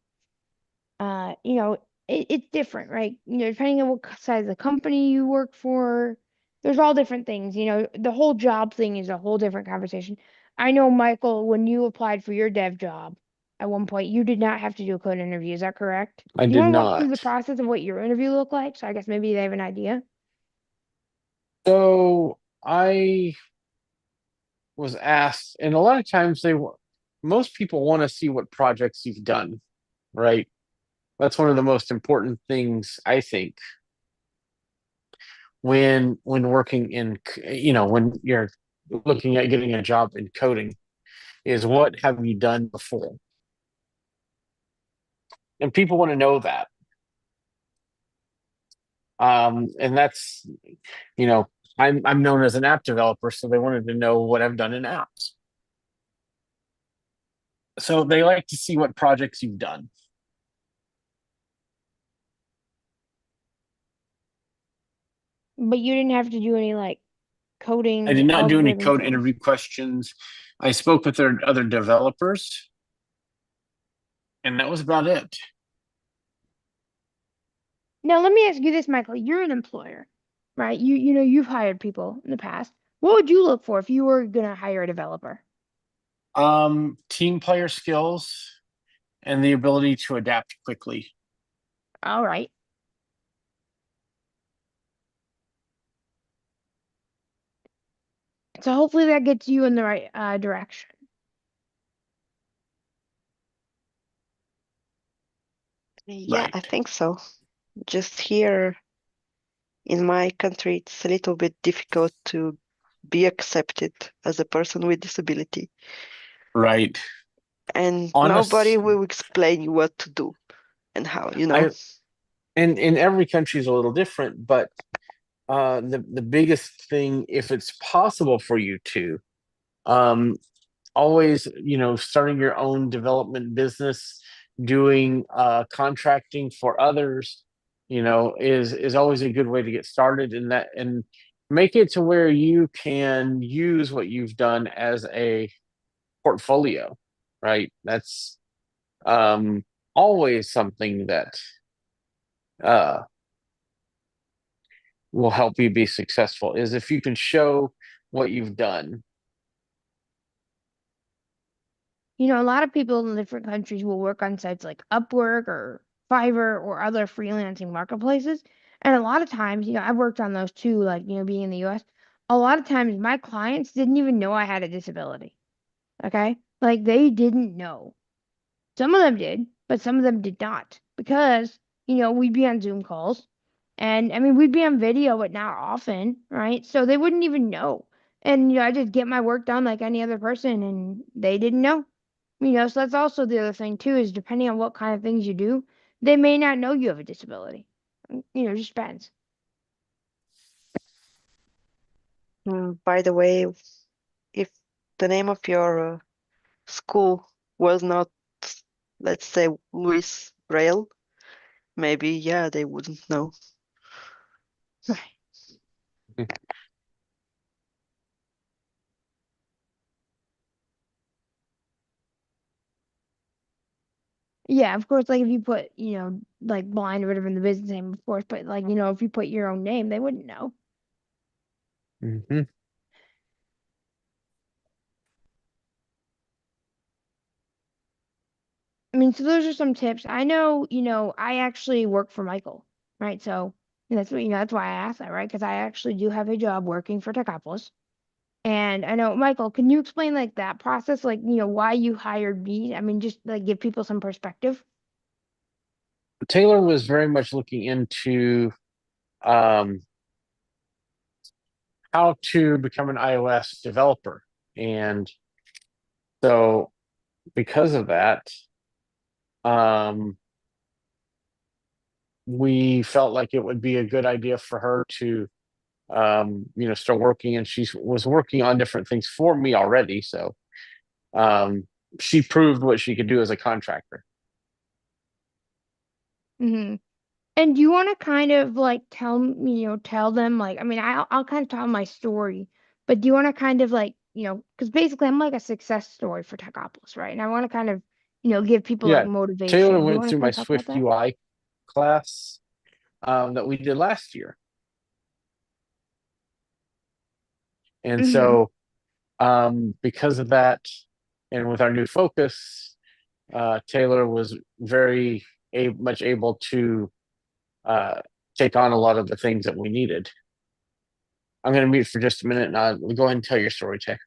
It's different, right? Depending on what size of company you work for, there's all different things. The whole job thing is a whole different conversation. I know, Michael, when you applied for your dev job at one point, you did not have to do a code interview. Is that correct? I Do you did want to walk through not. the process of what your interview looked like? So I guess maybe they have an idea. So I was asked, and a lot of times most people want to see what projects you've done, right? That's one of the most important things I think when working in, when you're looking at getting a job in coding, is what have you done before? And people want to know that. And that's, I'm known as an app developer, so they wanted to know what I've done in apps. So they like to see what projects you've done. But you didn't have to do any like I coding did not do any algorithm code things. interview questions. I spoke with their other developers, and that was about it. Now, let me ask you this, Michael. You're an employer, right? You've hired people in the past. What would you look for if you were gonna hire a developer? Team player skills and the ability to adapt quickly. All right. So hopefully that gets you in the right direction. Yeah, Right. I think so. Just here in my country, it's a little bit difficult to be accepted as a person with disability, Right. and nobody Honest, will explain you what to do and how. I and in every country is a little different, but the biggest thing, if it's possible for you to, um, always, starting your own development business, doing contracting for others, is always a good way to get started in that, and make it to where you can use what you've done as a portfolio, right? That's um, always something that uh, will help you be successful, is if you can show what you've done. A lot of people in different countries will work on sites like Upwork or Fiverr or other freelancing marketplaces. And a lot of times, I've worked on those too, like, being in the US. A lot of times my clients didn't even know I had a disability. Okay? Like they didn't know. Some of them did, but some of them did not because, we'd be on Zoom calls and I mean, we'd be on video, but not often, right? So they wouldn't even know. And, I just get my work done like any other person and they didn't know. So that's also the other thing too, is depending on what kind of things you do, they may not know you have a disability. It just depends. By the way, if the name of your school was not, let's say, Louis Braille, maybe, yeah, they wouldn't know. Right. Yeah, of course, like if you put, like blind or whatever in the business name, of course, but like, if you put your own name, they wouldn't know. Mm-hmm. I mean, so those are some tips. I know, I actually work for Michael, right? So that's what, that's why I asked that, right? Because I actually do have a job working for Techopolis. And I know, Michael, can you explain like that process, like, why you hired me? I mean, just like give people some perspective. Taylor was very much looking into um, how to become an iOS developer. And so, because of that, um, we felt like it would be a good idea for her to, start working. And she was working on different things for me already. So, um, she proved what she could do as a contractor. Hmm. And do you want to kind of like tell them like, I mean, I'll kind of tell my story, but do you want to kind of like, because basically I'm like a success story for Techopolis, right? And I want to kind of, give people like Yeah, Taylor motivation. Do you went want to through kind my of talk about Swift that? UI class that we did last year. And Mm-hmm. so, because of that, and with our new focus, Taylor was very much able to uh, take on a lot of the things that we needed. I'm going to mute for just a minute and I'll go ahead and tell your story, Tay.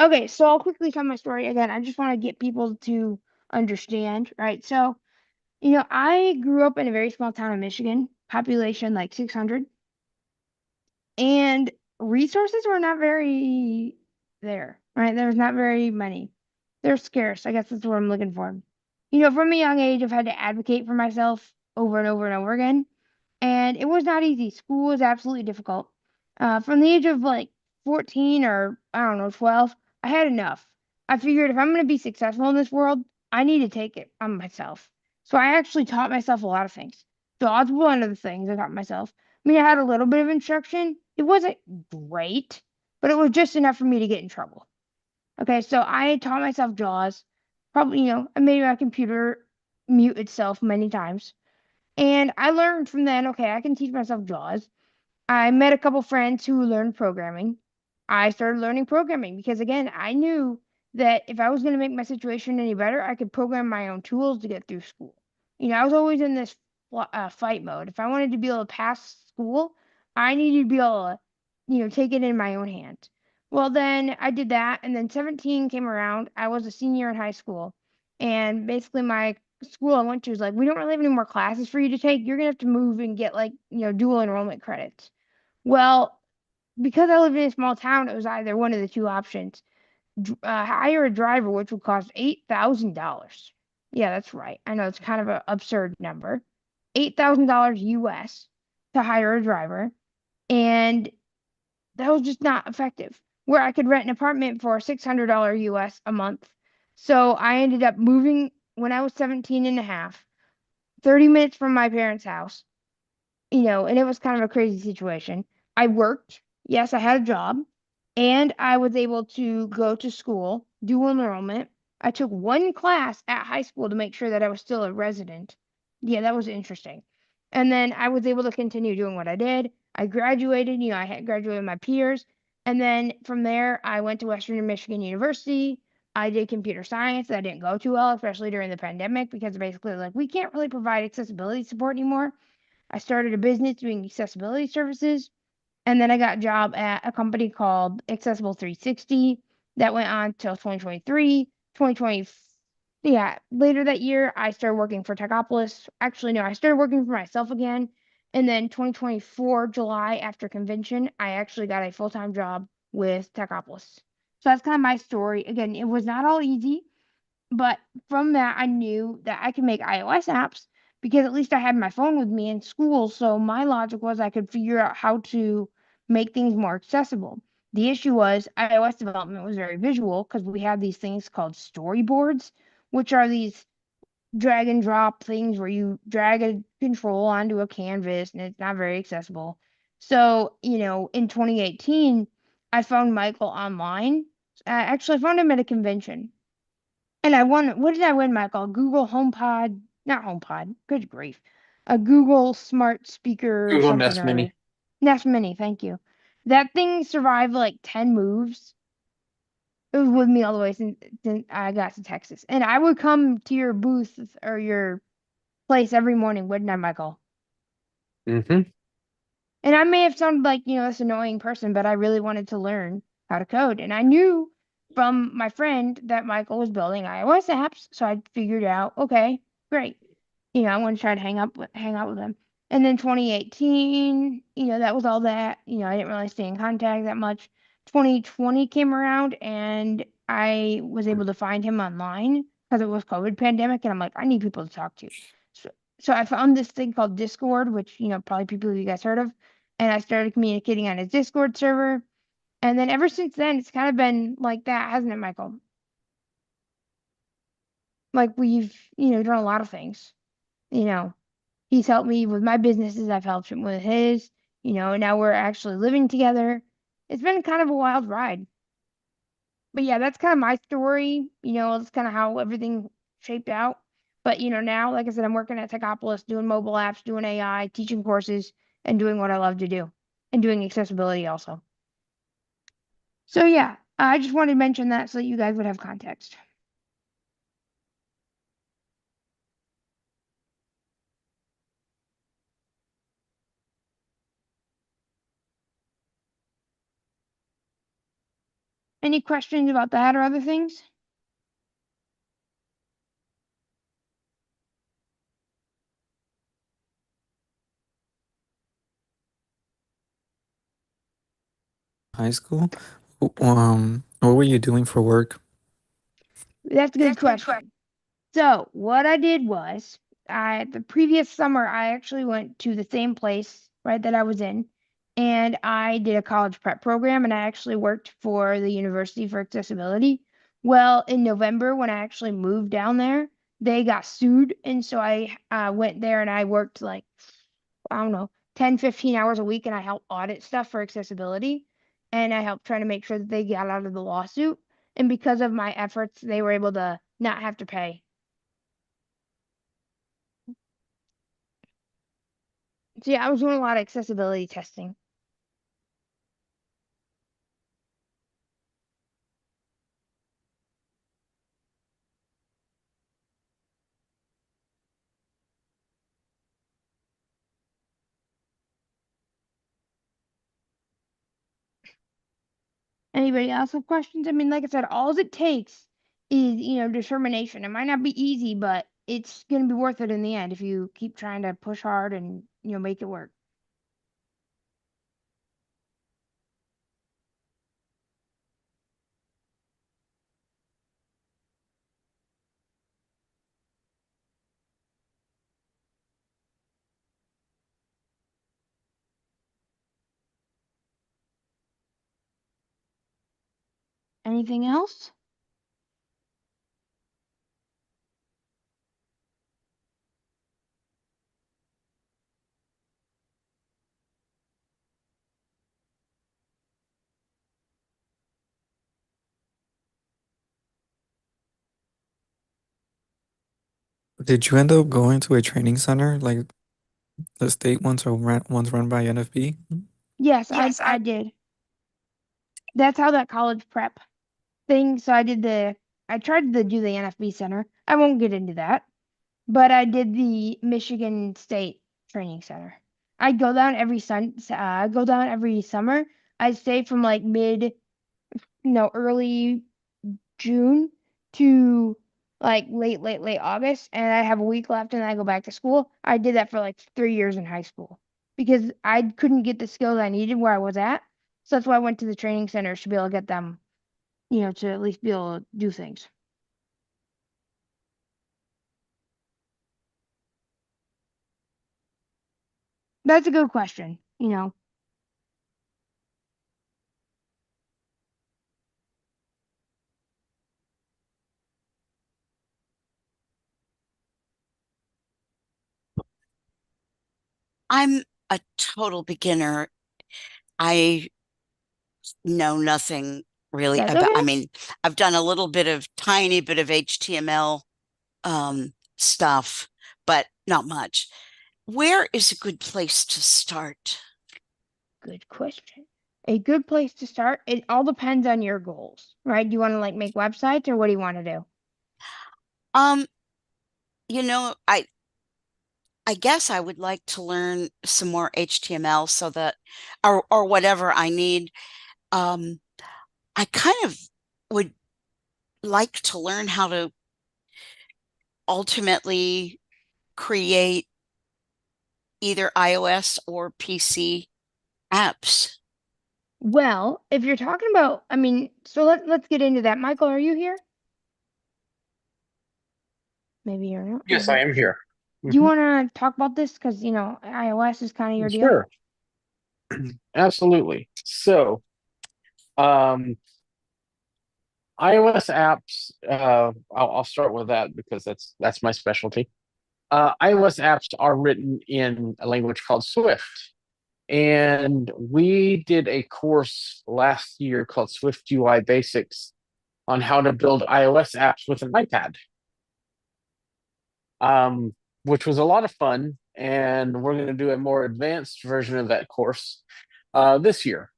Okay, so I'll quickly tell my story again. I just want to get people to understand, right? So, I grew up in a very small town in Michigan, population like 600. And resources were not very there, right? There's not very many. They're scarce. I guess that's what I'm looking for. From a young age, I've had to advocate for myself over and over and over again. And it was not easy. School was absolutely difficult. From the age of like 14 or I don't know, 12, I had enough. I figured if I'm going to be successful in this world, I need to take it on myself. So I actually taught myself a lot of things. Jaws was one of the things I taught myself. I mean, I had a little bit of instruction. It wasn't great, but it was just enough for me to get in trouble. Okay, so I taught myself JAWS. Probably, I made my computer mute itself many times. And I learned from then, okay, I can teach myself JAWS. I met a couple friends who learned programming. I started learning programming because, again, I knew that if I was going to make my situation any better, I could program my own tools to get through school. I was always in this fight mode. If I wanted to be able to pass school, I needed to be able to, take it in my own hands. Well, then I did that, and then 17 came around. I was a senior in high school, and basically my school I went to was like, we don't really have any more classes for you to take. You're gonna have to move and get like, dual enrollment credits. Well, because I lived in a small town, it was either one of the two options. Hire a driver, which would cost $8,000. Yeah, that's right. I know it's kind of an absurd number. $8,000 US to hire a driver. And and that was just not effective. Where I could rent an apartment for $600 US a month. So I ended up moving when I was 17 and a half, 30 minutes from my parents' house, and it was kind of a crazy situation. I worked, yes, I had a job, and I was able to go to school, do enrollment. I took one class at high school to make sure that I was still a resident. Yeah, that was interesting. And then I was able to continue doing what I did. I graduated, I had graduated with my peers. And then from there, I went to Western Michigan University. I did computer science. That didn't go too well, especially during the pandemic, because basically, like, we can't really provide accessibility support anymore. I started a business doing accessibility services, and then I got a job at a company called Accessible 360 that went on till 2023. 2020, yeah, later that year, I started working for Techopolis. Actually, no, I started working for myself again. And then 2024, July, after convention, I actually got a full-time job with Techopolis. So that's kind of my story. Again, it was not all easy. But from that, I knew that I could make iOS apps because at least I had my phone with me in school. So my logic was I could figure out how to make things more accessible. The issue was iOS development was very visual because we have these things called storyboards, which are these drag and drop things where you drag a control onto a canvas and it's not very accessible. So, in 2018, I found Michael online. Actually, I found him at a convention and I won. What did I win, Michael? Google HomePod, not HomePod. Good grief, a Google Smart Speaker Google something Nest or other. Mini. Nest Mini. Thank you. That thing survived like 10 moves. It was with me all the way since I got to Texas, and I would come to your booth or your place every morning, wouldn't I, Michael? Mm-hmm. And I may have sounded like, this annoying person, but I really wanted to learn how to code. And I knew from my friend that Michael was building iOS apps, so I figured out, okay, great. I want to try to hang out with him. And then 2018, that was all that. I didn't really stay in contact that much. 2020 came around and I was able to find him online because it was COVID pandemic, and I'm like, I need people to talk to. So, so I found this thing called Discord, which, probably people you guys heard of, and I started communicating on his Discord server. And then ever since then, it's kind of been like that, hasn't it, Michael? Like we've, done a lot of things. You know, he's helped me with my businesses. I've helped him with his, and now we're actually living together. It's been kind of a wild ride. But yeah, that's kind of my story. That's kind of how everything shaped out. But, now, like I said, I'm working at Techopolis, doing mobile apps, doing AI, teaching courses, and doing what I love to do, and doing accessibility also. So yeah, I just wanted to mention that so that you guys would have context. Any questions about that or other things? High school? What were you doing for work? That's a good question. So what I did was, the previous summer I actually went to the same place, right, that I was in, and I did a college prep program, and I actually worked for the University for Accessibility. Well, in November when I actually moved down there, they got sued, and so I went there and I worked like, I don't know, 10, 15 hours a week, and I helped audit stuff for accessibility, and I helped try to make sure that they got out of the lawsuit. And because of my efforts, they were able to not have to pay. So yeah, I was doing a lot of accessibility testing. Anybody else have questions? I mean, like I said, all it takes is, determination. It might not be easy, but it's going to be worth it in the end if you keep trying to push hard and, make it work. Anything else? Did you end up going to a training center like the state ones or ones run by NFB? Yes, I did. That's how that college prep thing. So I tried to do the NFB center. I won't get into that, but I did the Michigan State Training Center. I go down every I go down every summer. I stay from like early June to like late August, and I have a week left, and I go back to school. I did that for like 3 years in high school because I couldn't get the skills I needed where I was at. So that's why I went to the training center to be able to get them, to at least be able to do things. That's a good question. I'm a total beginner. I know nothing really That's about, I okay. mean, I've done a little bit of tiny bit of HTML stuff, but not much. Where is a good place to start? Good question. A good place to start. It all depends on your goals, right? Do you want to like make websites or what do you want to do? Um, you know, I guess I would like to learn some more HTML so that or whatever I need. Um, I kind of would like to learn how to ultimately create either iOS or PC apps. Well, if you're talking about, so let's get into that. Michael, are you here? Maybe you're not. Yes, I am here. Do you want to talk about this? Because, iOS is kind of your deal. Sure, absolutely. So, um, iOS apps. I'll start with that because that's my specialty. iOS apps are written in a language called Swift, and we did a course last year called Swift UI Basics on how to build iOS apps with an iPad, which was a lot of fun. And we're going to do a more advanced version of that course this year.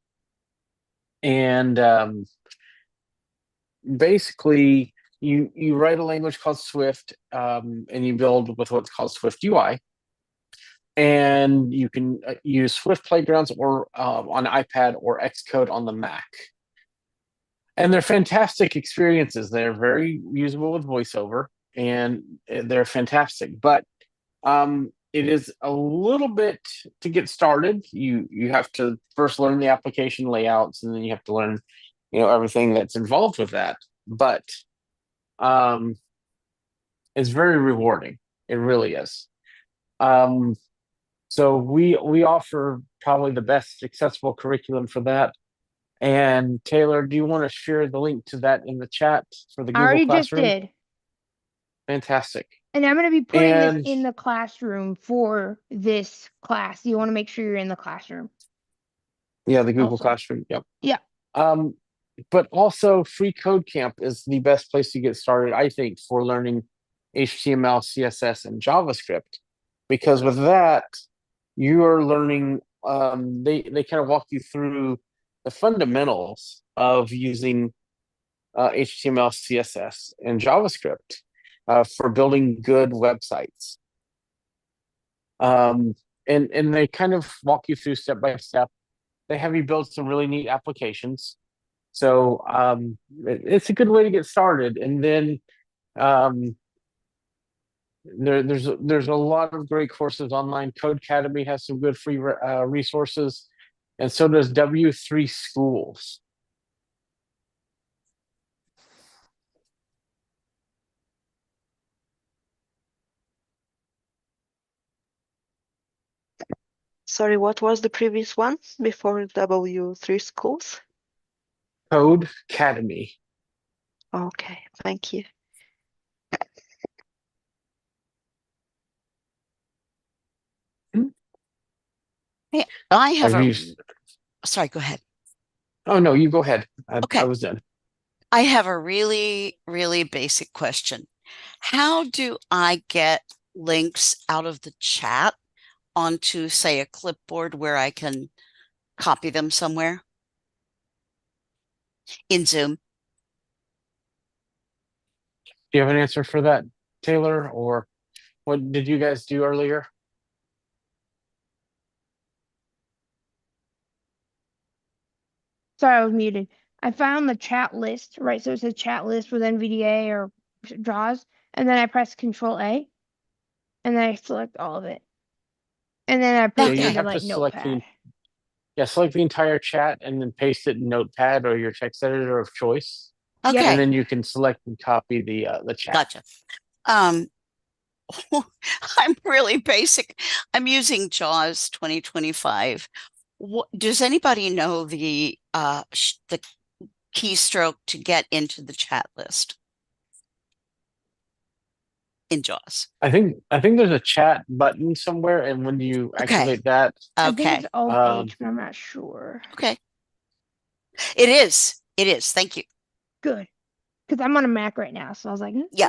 And basically, you write a language called Swift, and you build with what's called Swift UI. And you can use Swift Playgrounds or on iPad or Xcode on the Mac. And they're fantastic experiences. They're very usable with VoiceOver, and they're fantastic. But it is a little bit to get started. You have to first learn the application layouts, and then you have to learn, everything that's involved with that. But um, it's very rewarding. It really is. Um, so we offer probably the best accessible curriculum for that. And Taylor, do you want to share the link to that in the chat for the I Google already just Classroom? did. Fantastic. And I'm going to be putting this And in the classroom for this class. You want to make sure you're in the classroom yeah, the Google also. Classroom. Yep. Yeah. But also FreeCodeCamp is the best place to get started, I think, for learning HTML, CSS, and JavaScript, because with that, you are learning. They kind of walk you through the fundamentals of using HTML, CSS, and JavaScript for building good websites. And they kind of walk you through step by step. They have you build some really neat applications. So it's a good way to get started. And then um, there's a lot of great courses online. Codecademy has some good free resources, and so does W3 Schools. Sorry, what was the previous one before W3 schools? Code Academy. Okay, thank you. Hey, I have Have a, you? sorry, go ahead. Oh no, you go ahead. I Okay. was done. I have a really, really basic question. How do I get links out of the chat onto, say, a clipboard where I can copy them somewhere in Zoom? Do you have an answer for that, Taylor, or what did you guys do earlier? Sorry, I was muted. I found the chat list, right? So it says chat list with NVDA or JAWS, and then I press Control A, and then I select all of it, and then I Yeah, paste it you Okay, into have to like select Notepad. select the entire chat and then paste it in Notepad or your text editor of choice, and okay, then you can select and copy the chat. gotcha. Um, I'm really basic. I'm using JAWS 2025. Does anybody know the keystroke to get into the chat list in JAWS? I think there's a chat button somewhere, and when you Okay. activate that, I think Okay. it's Alt H, but I'm not sure. Okay. It is. It is. Thank you. Good, because I'm on a Mac right now, so I was like, Yeah.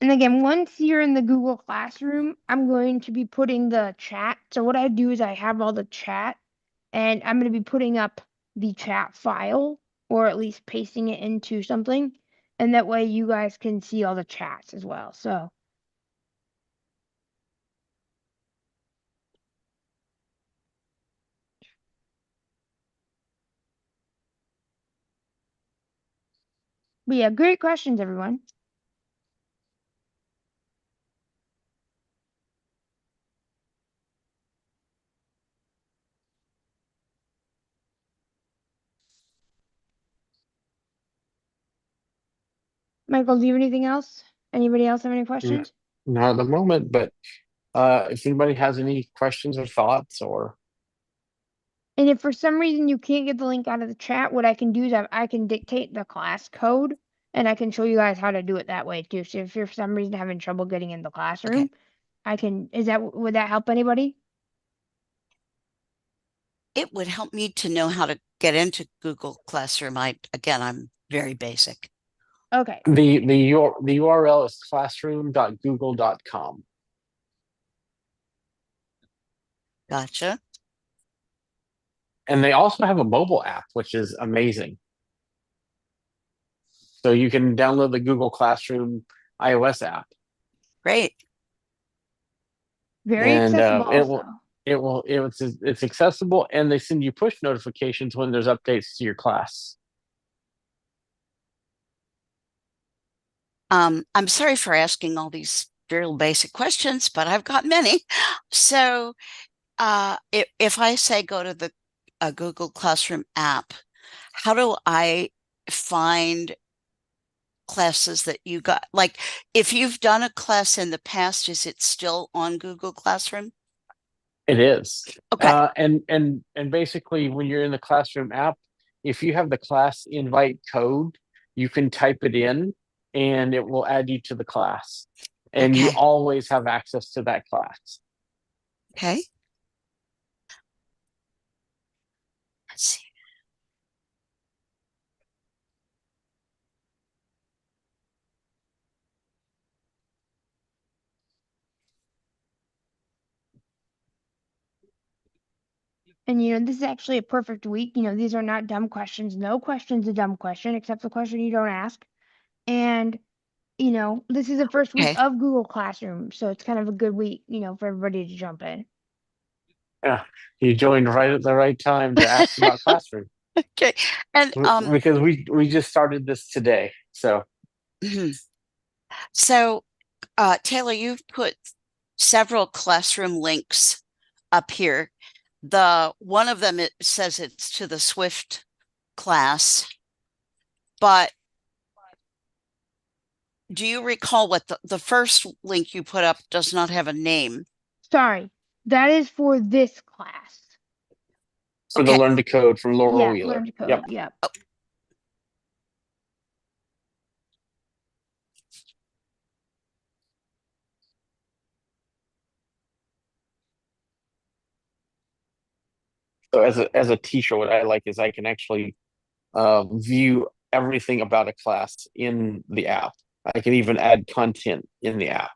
And again, once you're in the Google Classroom, I'm going to be putting the chat. So what I do is I have all the chat, and I'm going to be putting up the chat file, or at least pasting it into something, and that way you guys can see all the chats as well. So but yeah, great questions, everyone. Michael, do you have anything else? Anybody else have any questions? not at the moment, but if anybody has any questions or thoughts, or And if for some reason you can't get the link out of the chat, what I can do is I can dictate the class code, and I can show you guys how to do it that way too. So if you're for some reason having trouble getting in the classroom, I can, would that help anybody? It would help me to know how to get into Google Classroom. I'm very basic. Okay. the URL is classroom.google.com. Gotcha. And they also have a mobile app, which is amazing. So you can download the Google Classroom iOS app. Great. Very And accessible also. it's accessible, and they send you push notifications when there's updates to your class. I'm sorry for asking all these real basic questions, but I've got many. So if I say go to the Google Classroom app, how do I find classes that you got? Like, if you've done a class in the past, is it still on Google Classroom? It is. Okay. And basically, when you're in the Classroom app, if you have the class invite code, you can type it in, and it will add you to the class. And you Okay. always have access to that class. Okay. Let's see. And this is actually a perfect week. These are not dumb questions. No question's a dumb question, except the question you don't ask. And this is the first week Okay. of Google Classroom, so it's kind of a good week, for everybody to jump in. Yeah, you joined right at the right time to ask about Classroom. Okay. And Because we just started this today. So so Taylor, you've put several classroom links up here. The one of them, it says it's to the Swift class, but do you recall what the first link you put up does not have a name? Sorry, that is for this class. For the Okay. Learn to Code from Laurel Yeah, Wheeler. learn to code. Yep. Yep. So as a teacher, what I like is I can actually view everything about a class in the app. I can even add content in the app.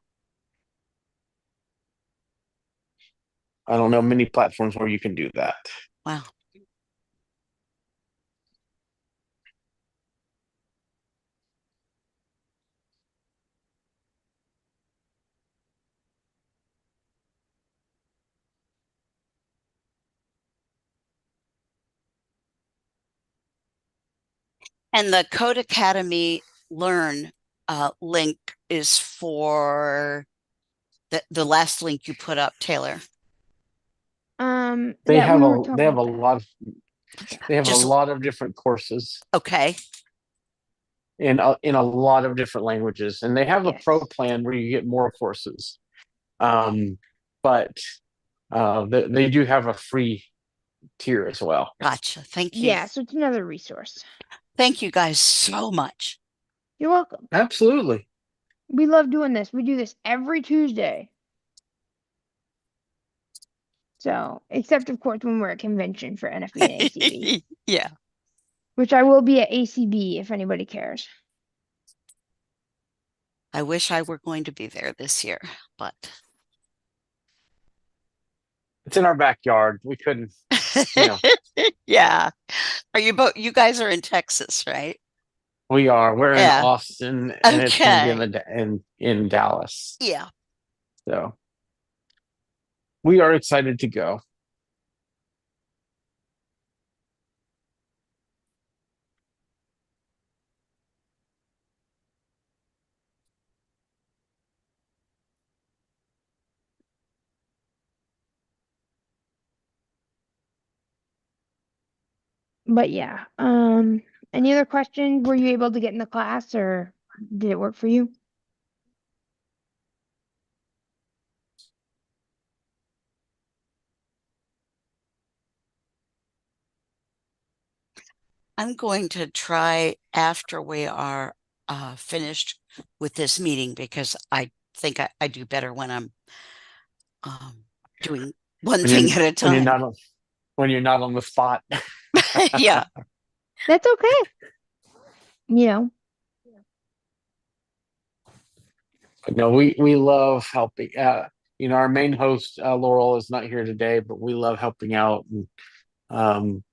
I don't know many platforms where you can do that. Wow. And the Code Academy Learn link is for the last link you put up, Taylor. They Yeah, have we a were talking about that. they have Just a lot of different courses okay. in a lot of different languages, and they have a Yes. pro plan where you get more courses. But they do have a free tier as well. Gotcha. Thank you. Yeah, so it's another resource. Thank you guys so much. You're welcome. Absolutely. We love doing this. We do this every Tuesday. So, except of course when we're at convention for NFB and ACB, Yeah. which I will be at ACB if anybody cares. I wish I were going to be there this year, but It's in our backyard. We couldn't, you know. yeah. Are you both? You guys are in Texas, right? We are. We're in Yeah. Austin, and it's going to be Okay. in Dallas. Yeah. So we are excited to go. But yeah, any other questions? Were you able to get in the class or did it work for you? I'm going to try after we are finished with this meeting because I think I do better when I'm doing one When thing you're at a when you're time. not on, when you're not on the spot. Yeah. That's okay. You know, No, we love helping. Our main host Laurel is not here today, but we love helping out and um,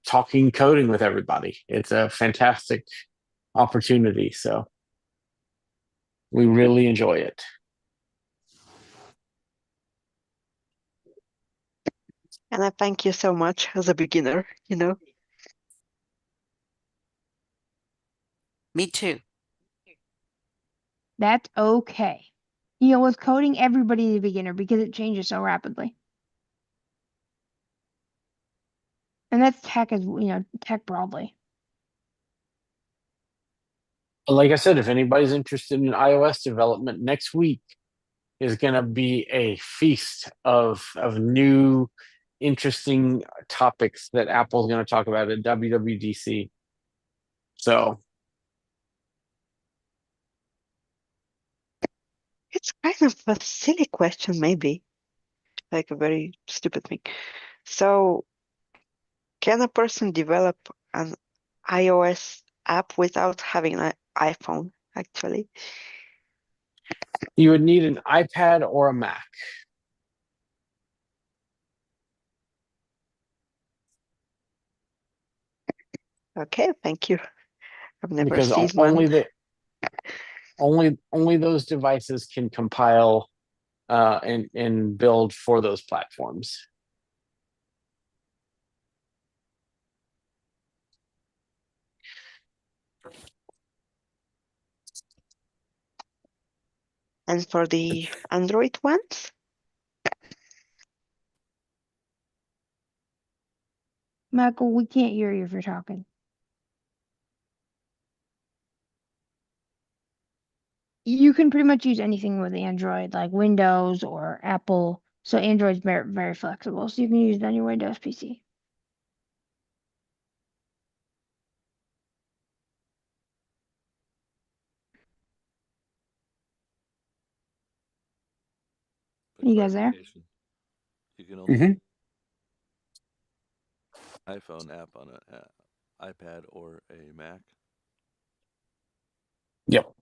talking coding with everybody. It's a fantastic opportunity, so we really enjoy it. And I thank you so much as a beginner, you know. Me too. that's okay. You know, with coding, everybody's a beginner because it changes so rapidly. And that's tech as tech broadly. Like I said, if anybody's interested in iOS development, next week is going to be a feast of new, interesting topics that Apple's going to talk about at WWDC. So It's kind of a silly question, maybe, like a very stupid thing. So, can a person develop an iOS app without having an iPhone, actually? you would need an iPad or a Mac. Okay, thank you. I've never Because seen one. only those devices can compile and build for those platforms. And for the Android ones? Michael, we can't hear you if you're talking. You can pretty much use anything with Android, like Windows or Apple. So Android's very, very flexible, so you can use it on your Windows PC. But You guys there? clarification, you can only Mhm. iPhone app on an iPad or a Mac. Yep.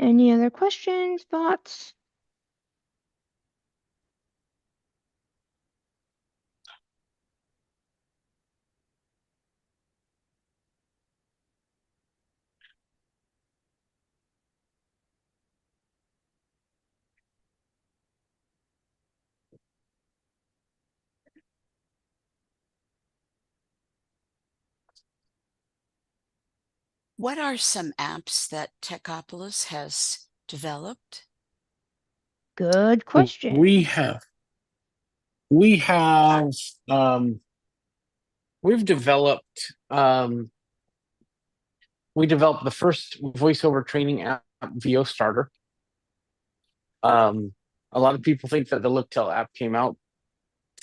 Any other questions, thoughts? What are some apps that Techopolis has developed? Good question. We have we've developed we developed the first voiceover training app, VO Starter. A lot of people think that the Looktel app came out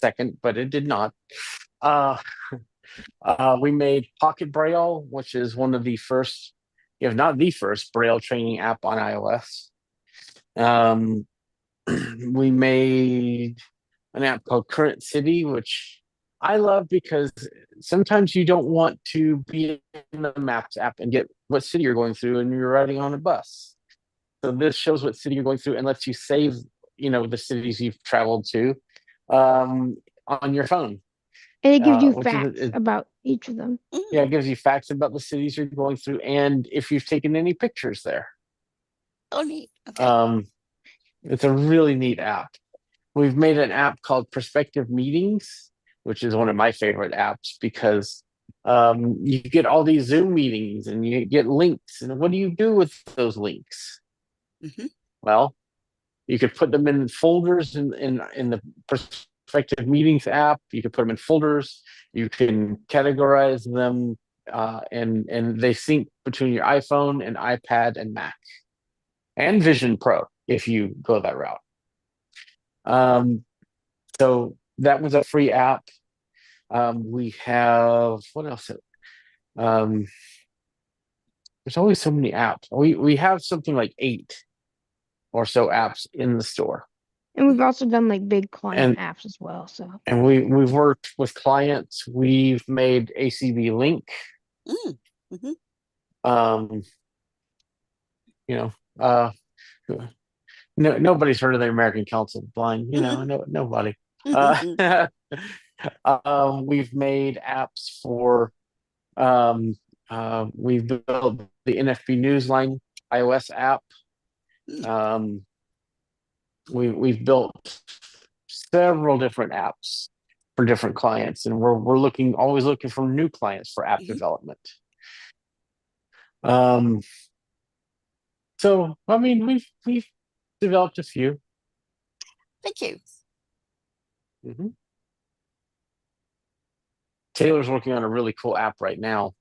second, but it did not. Uh, we made Pocket Braille, which is one of the first, if not the first, Braille training app on iOS. We made an app called Current City, which I love because sometimes you don't want to be in the Maps app and get what city you're going through and you're riding on a bus. So this shows what city you're going through and lets you save, the cities you've traveled to on your phone, And it gives you which facts about each of them. yeah, it gives you facts about the cities you're going through and if you've taken any pictures there. Oh, neat. Okay. It's a really neat app. We've made an app called Perspective Meetings, which is one of my favorite apps because you get all these Zoom meetings and you get links. And what do you do with those links? Mhm. Well, you could put them in folders in the Perspective Meetings app. You could put them in folders. You can categorize them, and they sync between your iPhone and iPad and Mac and Vision Pro if you go that route. So that was a free app. We have what else? There's always so many apps. We have something like 8 or so apps in the store, And we've also done like big client and apps as well. So we've worked with clients. We've made ACB Link. Mm. Mhm. Um, you know, uh, no, nobody's heard of the American Council of Blind. No, nobody. Uh, we've made apps for we've built the NFB Newsline iOS app. We've built several different apps for different clients, and we're always looking for new clients for app Mhm. development. So I mean, we've developed a few. Thank you. Mhm. Taylor's working on a really cool app right now.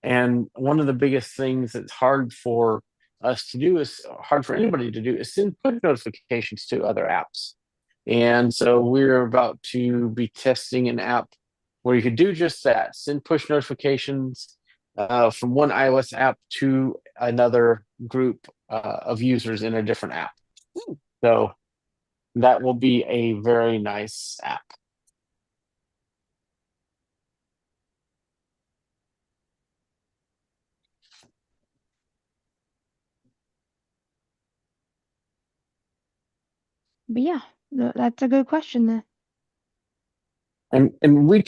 And one of the biggest things that's hard for us to do is hard for anybody to do is send push notifications to other apps. And so we're about to be testing an app where you could do just that, send push notifications from one iOS app to another group of users in a different app. Mm. So that will be a very nice app. but yeah, that's a good question then. And we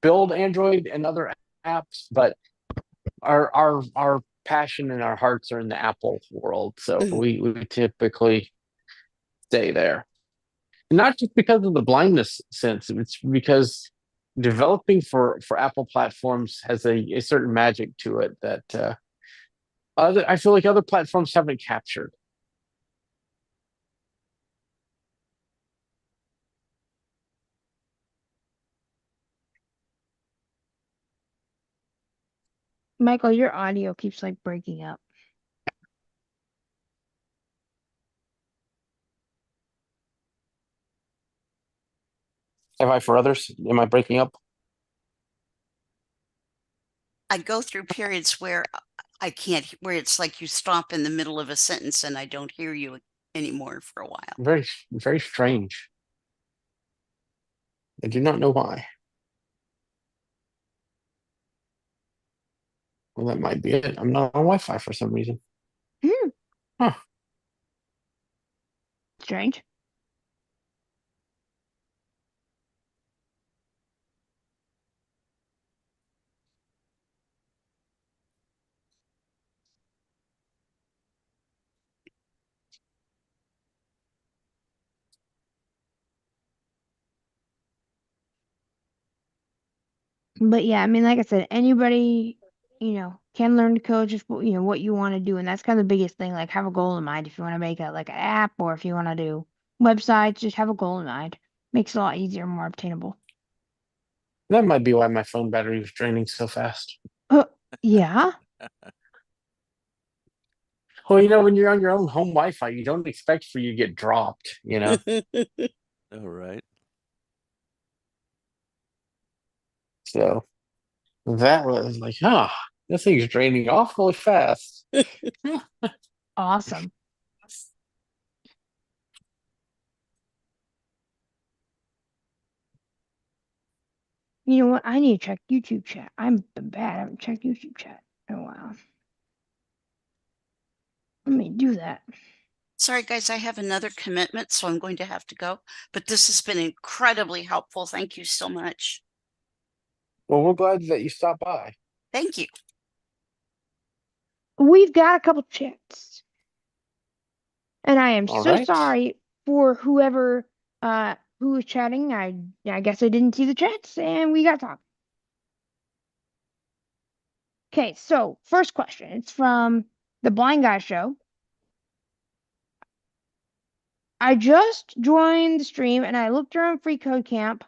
build Android and other apps, but our passion and our hearts are in the Apple world, so Mhm. we typically stay there. Not just because of the blindness sense, it's because developing for Apple platforms has a certain magic to it that I feel like other platforms haven't captured. Michael, your audio keeps like breaking up. Have I for others? Am I breaking up? I go through periods where I can't, where it's like you stop in the middle of a sentence and I don't hear you anymore for a while. Very strange. I do not know why. Well, that might be it. I'm not on Wi-Fi for some reason. Hmm, Huh. strange. But yeah, I mean, like I said, anybody, can learn to code just what you want to do, and that's kind of the biggest thing. Like, have a goal in mind. If you want to make like an app, or if you want to do websites, just have a goal in mind. Makes it a lot easier, more obtainable. That might be why my phone battery was draining so fast. Uh, yeah. Well, when you're on your own home Wi-Fi, you don't expect for you to get dropped, All right. So that was like, this thing's draining awfully fast. Awesome. You know what? I need to check YouTube chat. I'm bad. I haven't checked YouTube chat in a while. Let me do that. Sorry, guys, I have another commitment, so I'm going to have to go. But this has been incredibly helpful. Thank you so much. Well, we're glad that you stopped by. Thank you. We've got a couple chats. And I am All so right. sorry for whoever who was chatting. I guess I didn't see the chats and we got talking. Okay, so first question. It's from the Blind Guy Show. I just joined the stream and I looked around FreeCodeCamp.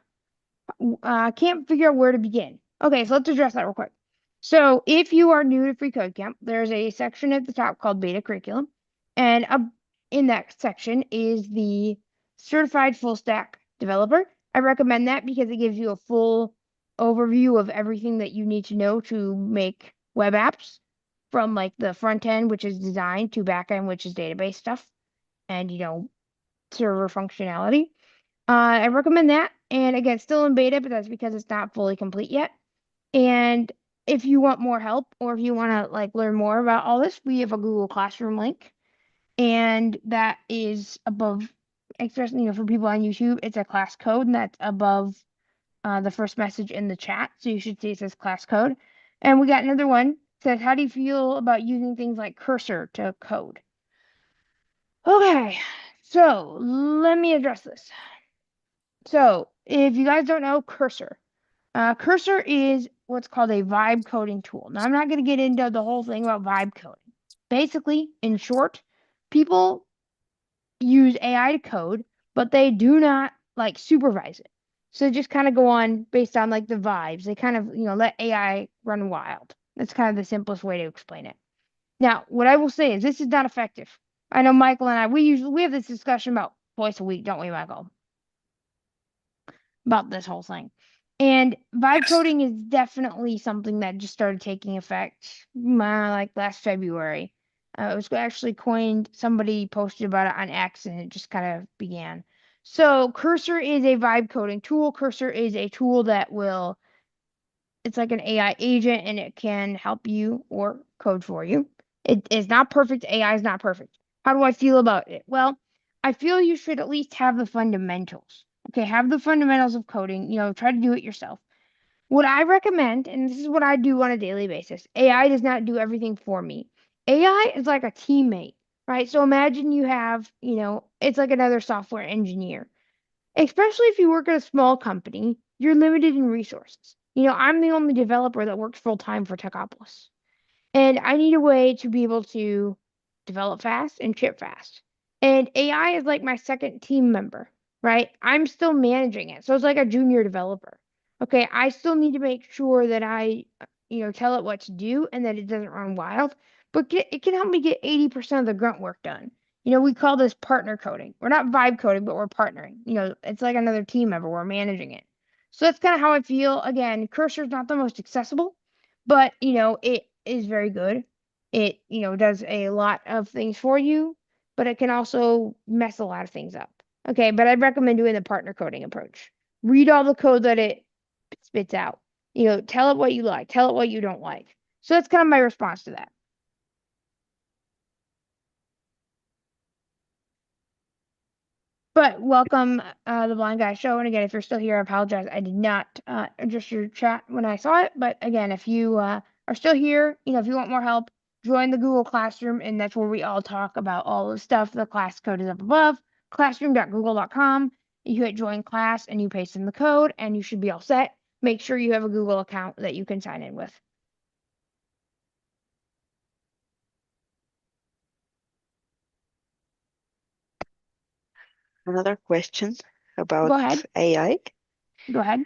Can't figure out where to begin. Okay, so let's address that real quick. So if you are new to FreeCodeCamp, there's a section at the top called Beta Curriculum, and in that section is the Certified Full Stack Developer. I recommend that because it gives you a full overview of everything that you need to know to make web apps, from like the front end, which is design, to back end, which is database stuff, and server functionality. I recommend that. And again, still in beta, but that's because it's not fully complete yet. And if you want more help or if you want to like learn more about all this, we have a Google Classroom link. And that is above, especially for people on YouTube, it's a class code and that's above the first message in the chat. So you should see it says class code. And we got another one says, how do you feel about using things like cursor to code? Okay, so let me address this. So if you guys don't know Cursor, Cursor is what's called a vibe coding tool. Now, I'm not going to get into the whole thing about vibe coding. Basically, in short, people use AI to code, but they do not like supervise it. So they just kind of go on based on like the vibes. They kind of, let AI run wild. That's kind of the simplest way to explain it. Now, what I will say is this is not effective. I know Michael and I, we have this discussion about twice a week, don't we, Michael? About this whole thing. And vibe coding is definitely something that just started taking effect like last February. It was actually coined, somebody posted about it on X and it just kind of began. So Cursor is a vibe coding tool. Cursor is a tool that it's like an AI agent and it can help you or code for you. It is not perfect. AI is not perfect. How do I feel about it? Well, I feel you should at least have the fundamentals. Okay, have the fundamentals of coding, try to do it yourself. What I recommend, and this is what I do on a daily basis, AI does not do everything for me. AI is like a teammate, right? So imagine you have, it's like another software engineer. Especially if you work at a small company, you're limited in resources. I'm the only developer that works full time for Techopolis. And I need a way to be able to develop fast and ship fast. And AI is like my second team member, right? I'm still managing it. So it's like a junior developer. Okay, I still need to make sure that I, tell it what to do and that it doesn't run wild, but it can help me get 80% of the grunt work done. We call this partner coding. We're not vibe coding, but we're partnering. It's like another team member. We're managing it. So that's kind of how I feel. Again, Cursor's not the most accessible, but it is very good. It does a lot of things for you, but it can also mess a lot of things up. Okay, but I'd recommend doing the partner coding approach. Read all the code that it spits out. Tell it what you like, tell it what you don't like. So that's kind of my response to that. But welcome, the Blind Guy Show. And again, if you're still here, I apologize. I did not address your chat when I saw it. But again, if you are still here, if you want more help, join the Google Classroom, and that's where we all talk about all the stuff. The class code is up above, classroom.google.com. You hit join class and you paste in the code, and you should be all set. Make sure you have a Google account that you can sign in with. Another question about Go ahead. AI. Go ahead.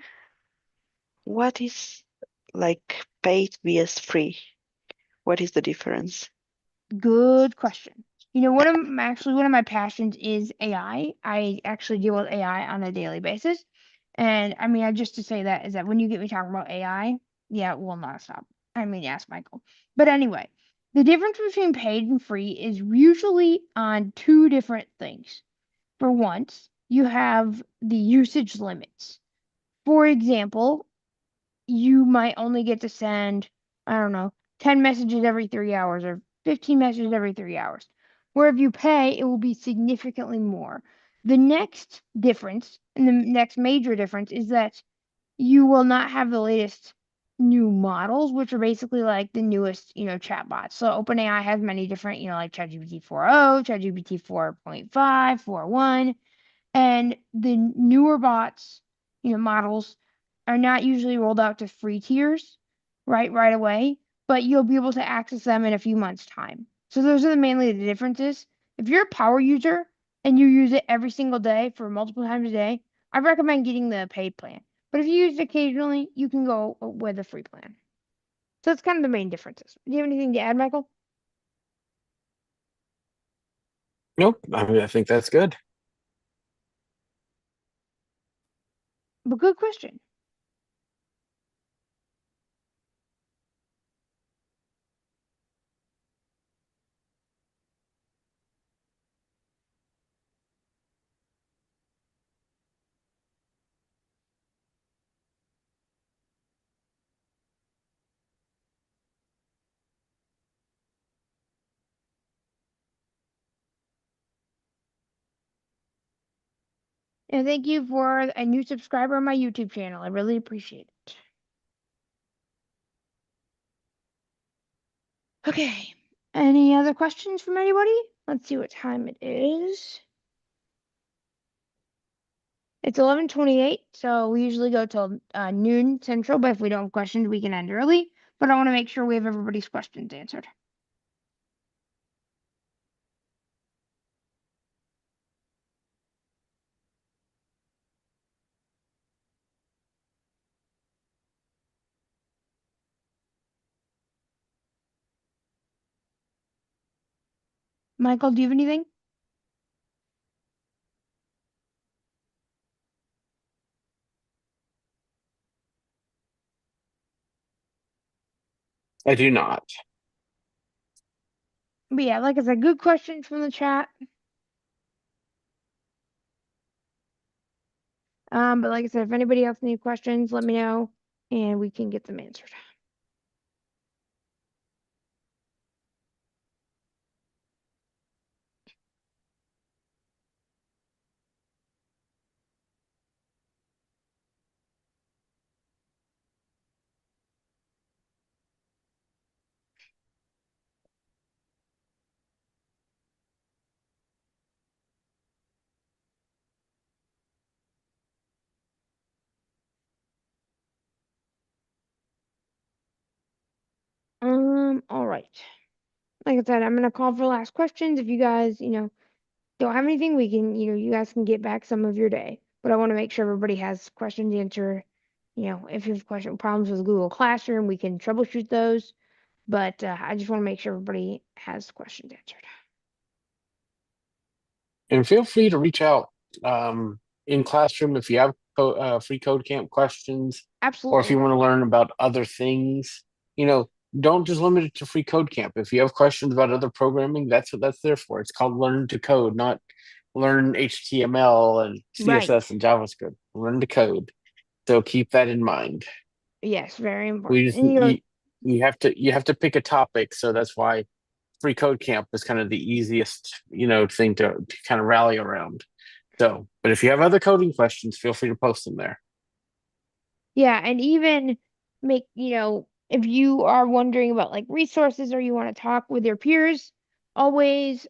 What is like paid vs free? What is the difference? Good question. One of my passions is AI. I actually deal with AI on a daily basis. And I mean, just to say that is that when you get me talking about AI, yeah, it will not stop. I mean, yes, Michael. But anyway, the difference between paid and free is usually on two different things. For once, you have the usage limits. For example, you might only get to send, I don't know, 10 messages every 3 hours or 15 messages every 3 hours. Where if you pay, it will be significantly more. The next difference, and the next major difference, is that you will not have the latest new models, which are basically like the newest, chatbots. So OpenAI has many different, like ChatGPT 4.0, ChatGPT 4.5, 4.1. And the newer bots, models are not usually rolled out to free tiers right away, but you'll be able to access them in a few months' time. So those are mainly the differences. If you're a power user and you use it every single day for multiple times a day, I recommend getting the paid plan. But if you use it occasionally, you can go with a free plan. So that's kind of the main differences. Do you have anything to add, Michael? Nope. I mean, I think that's good. But good question. And thank you for a new subscriber on my YouTube channel. I really appreciate it. Okay. Any other questions from anybody? Let's see what time it is. It's 11:28, so we usually go till noon central, but if we don't have questions, we can end early. But I want to make sure we have everybody's questions answered. Michael, do you have anything? I do not. But yeah, like I said, good questions from the chat. But like I said, if anybody else needs questions, let me know and we can get them answered. right. Like I said, I'm gonna call for last questions. If you guys, don't have anything, we can, you guys can get back some of your day. But I want to make sure everybody has questions answered. If you have problems with Google Classroom, we can troubleshoot those. But I just want to make sure everybody has questions answered. And feel free to reach out in classroom if you have free code camp questions, or if Absolutely. you want to learn about other things. Don't just limit it to free code camp. If you have questions about other programming, that's what that's there for. It's called Learn to Code, not learn HTML and Right. CSS and JavaScript. Learn to code. So keep that in mind. Yes, very We important. just And you have to pick a topic, so that's why free code camp is kind of the easiest thing to kind of rally around. So, but if you have other coding questions, feel free to post them there. yeah, and even make, if you are wondering about like resources or you want to talk with your peers, always,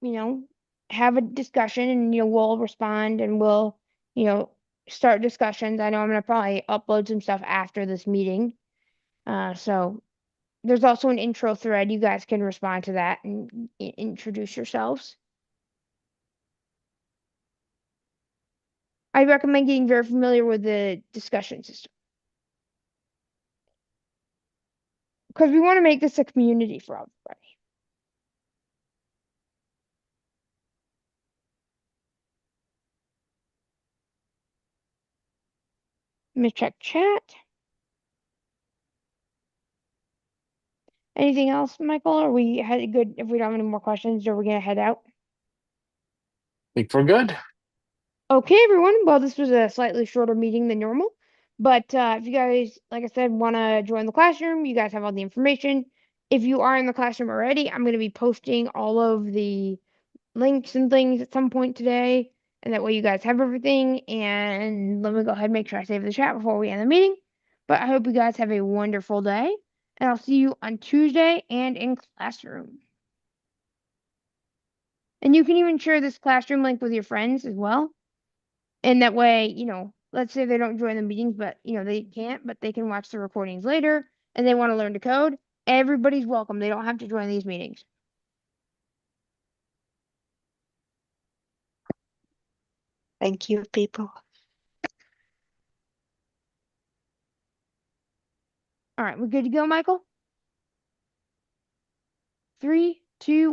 you know, have a discussion and we'll respond and we'll, you know, start discussions. I know I'm gonna probably upload some stuff after this meeting. So there's also an intro thread. You guys can respond to that and introduce yourselves. I recommend getting very familiar with the discussion system because we want to make this a community for everybody. Let me check chat. Anything else, Michael? Are we had good? If we don't have any more questions, are we gonna head out? I think we're good. Okay, everyone. Well, this was a slightly shorter meeting than normal, but if you guys, like I said, want to join the classroom, you guys have all the information. If you are in the classroom already, I'm going to be posting all of the links and things at some point today, and that way you guys have everything. And let me go ahead and make sure I save the chat before we end the meeting. But I hope you guys have a wonderful day, and I'll see you on Tuesday and in classroom. And you can even share this classroom link with your friends as well. And that way, let's say they don't join the meetings, but they can't, but they can watch the recordings later and they want to learn to code. Everybody's welcome. They don't have to join these meetings. Thank you, people. All right, we're good to go, Michael? 3, 2,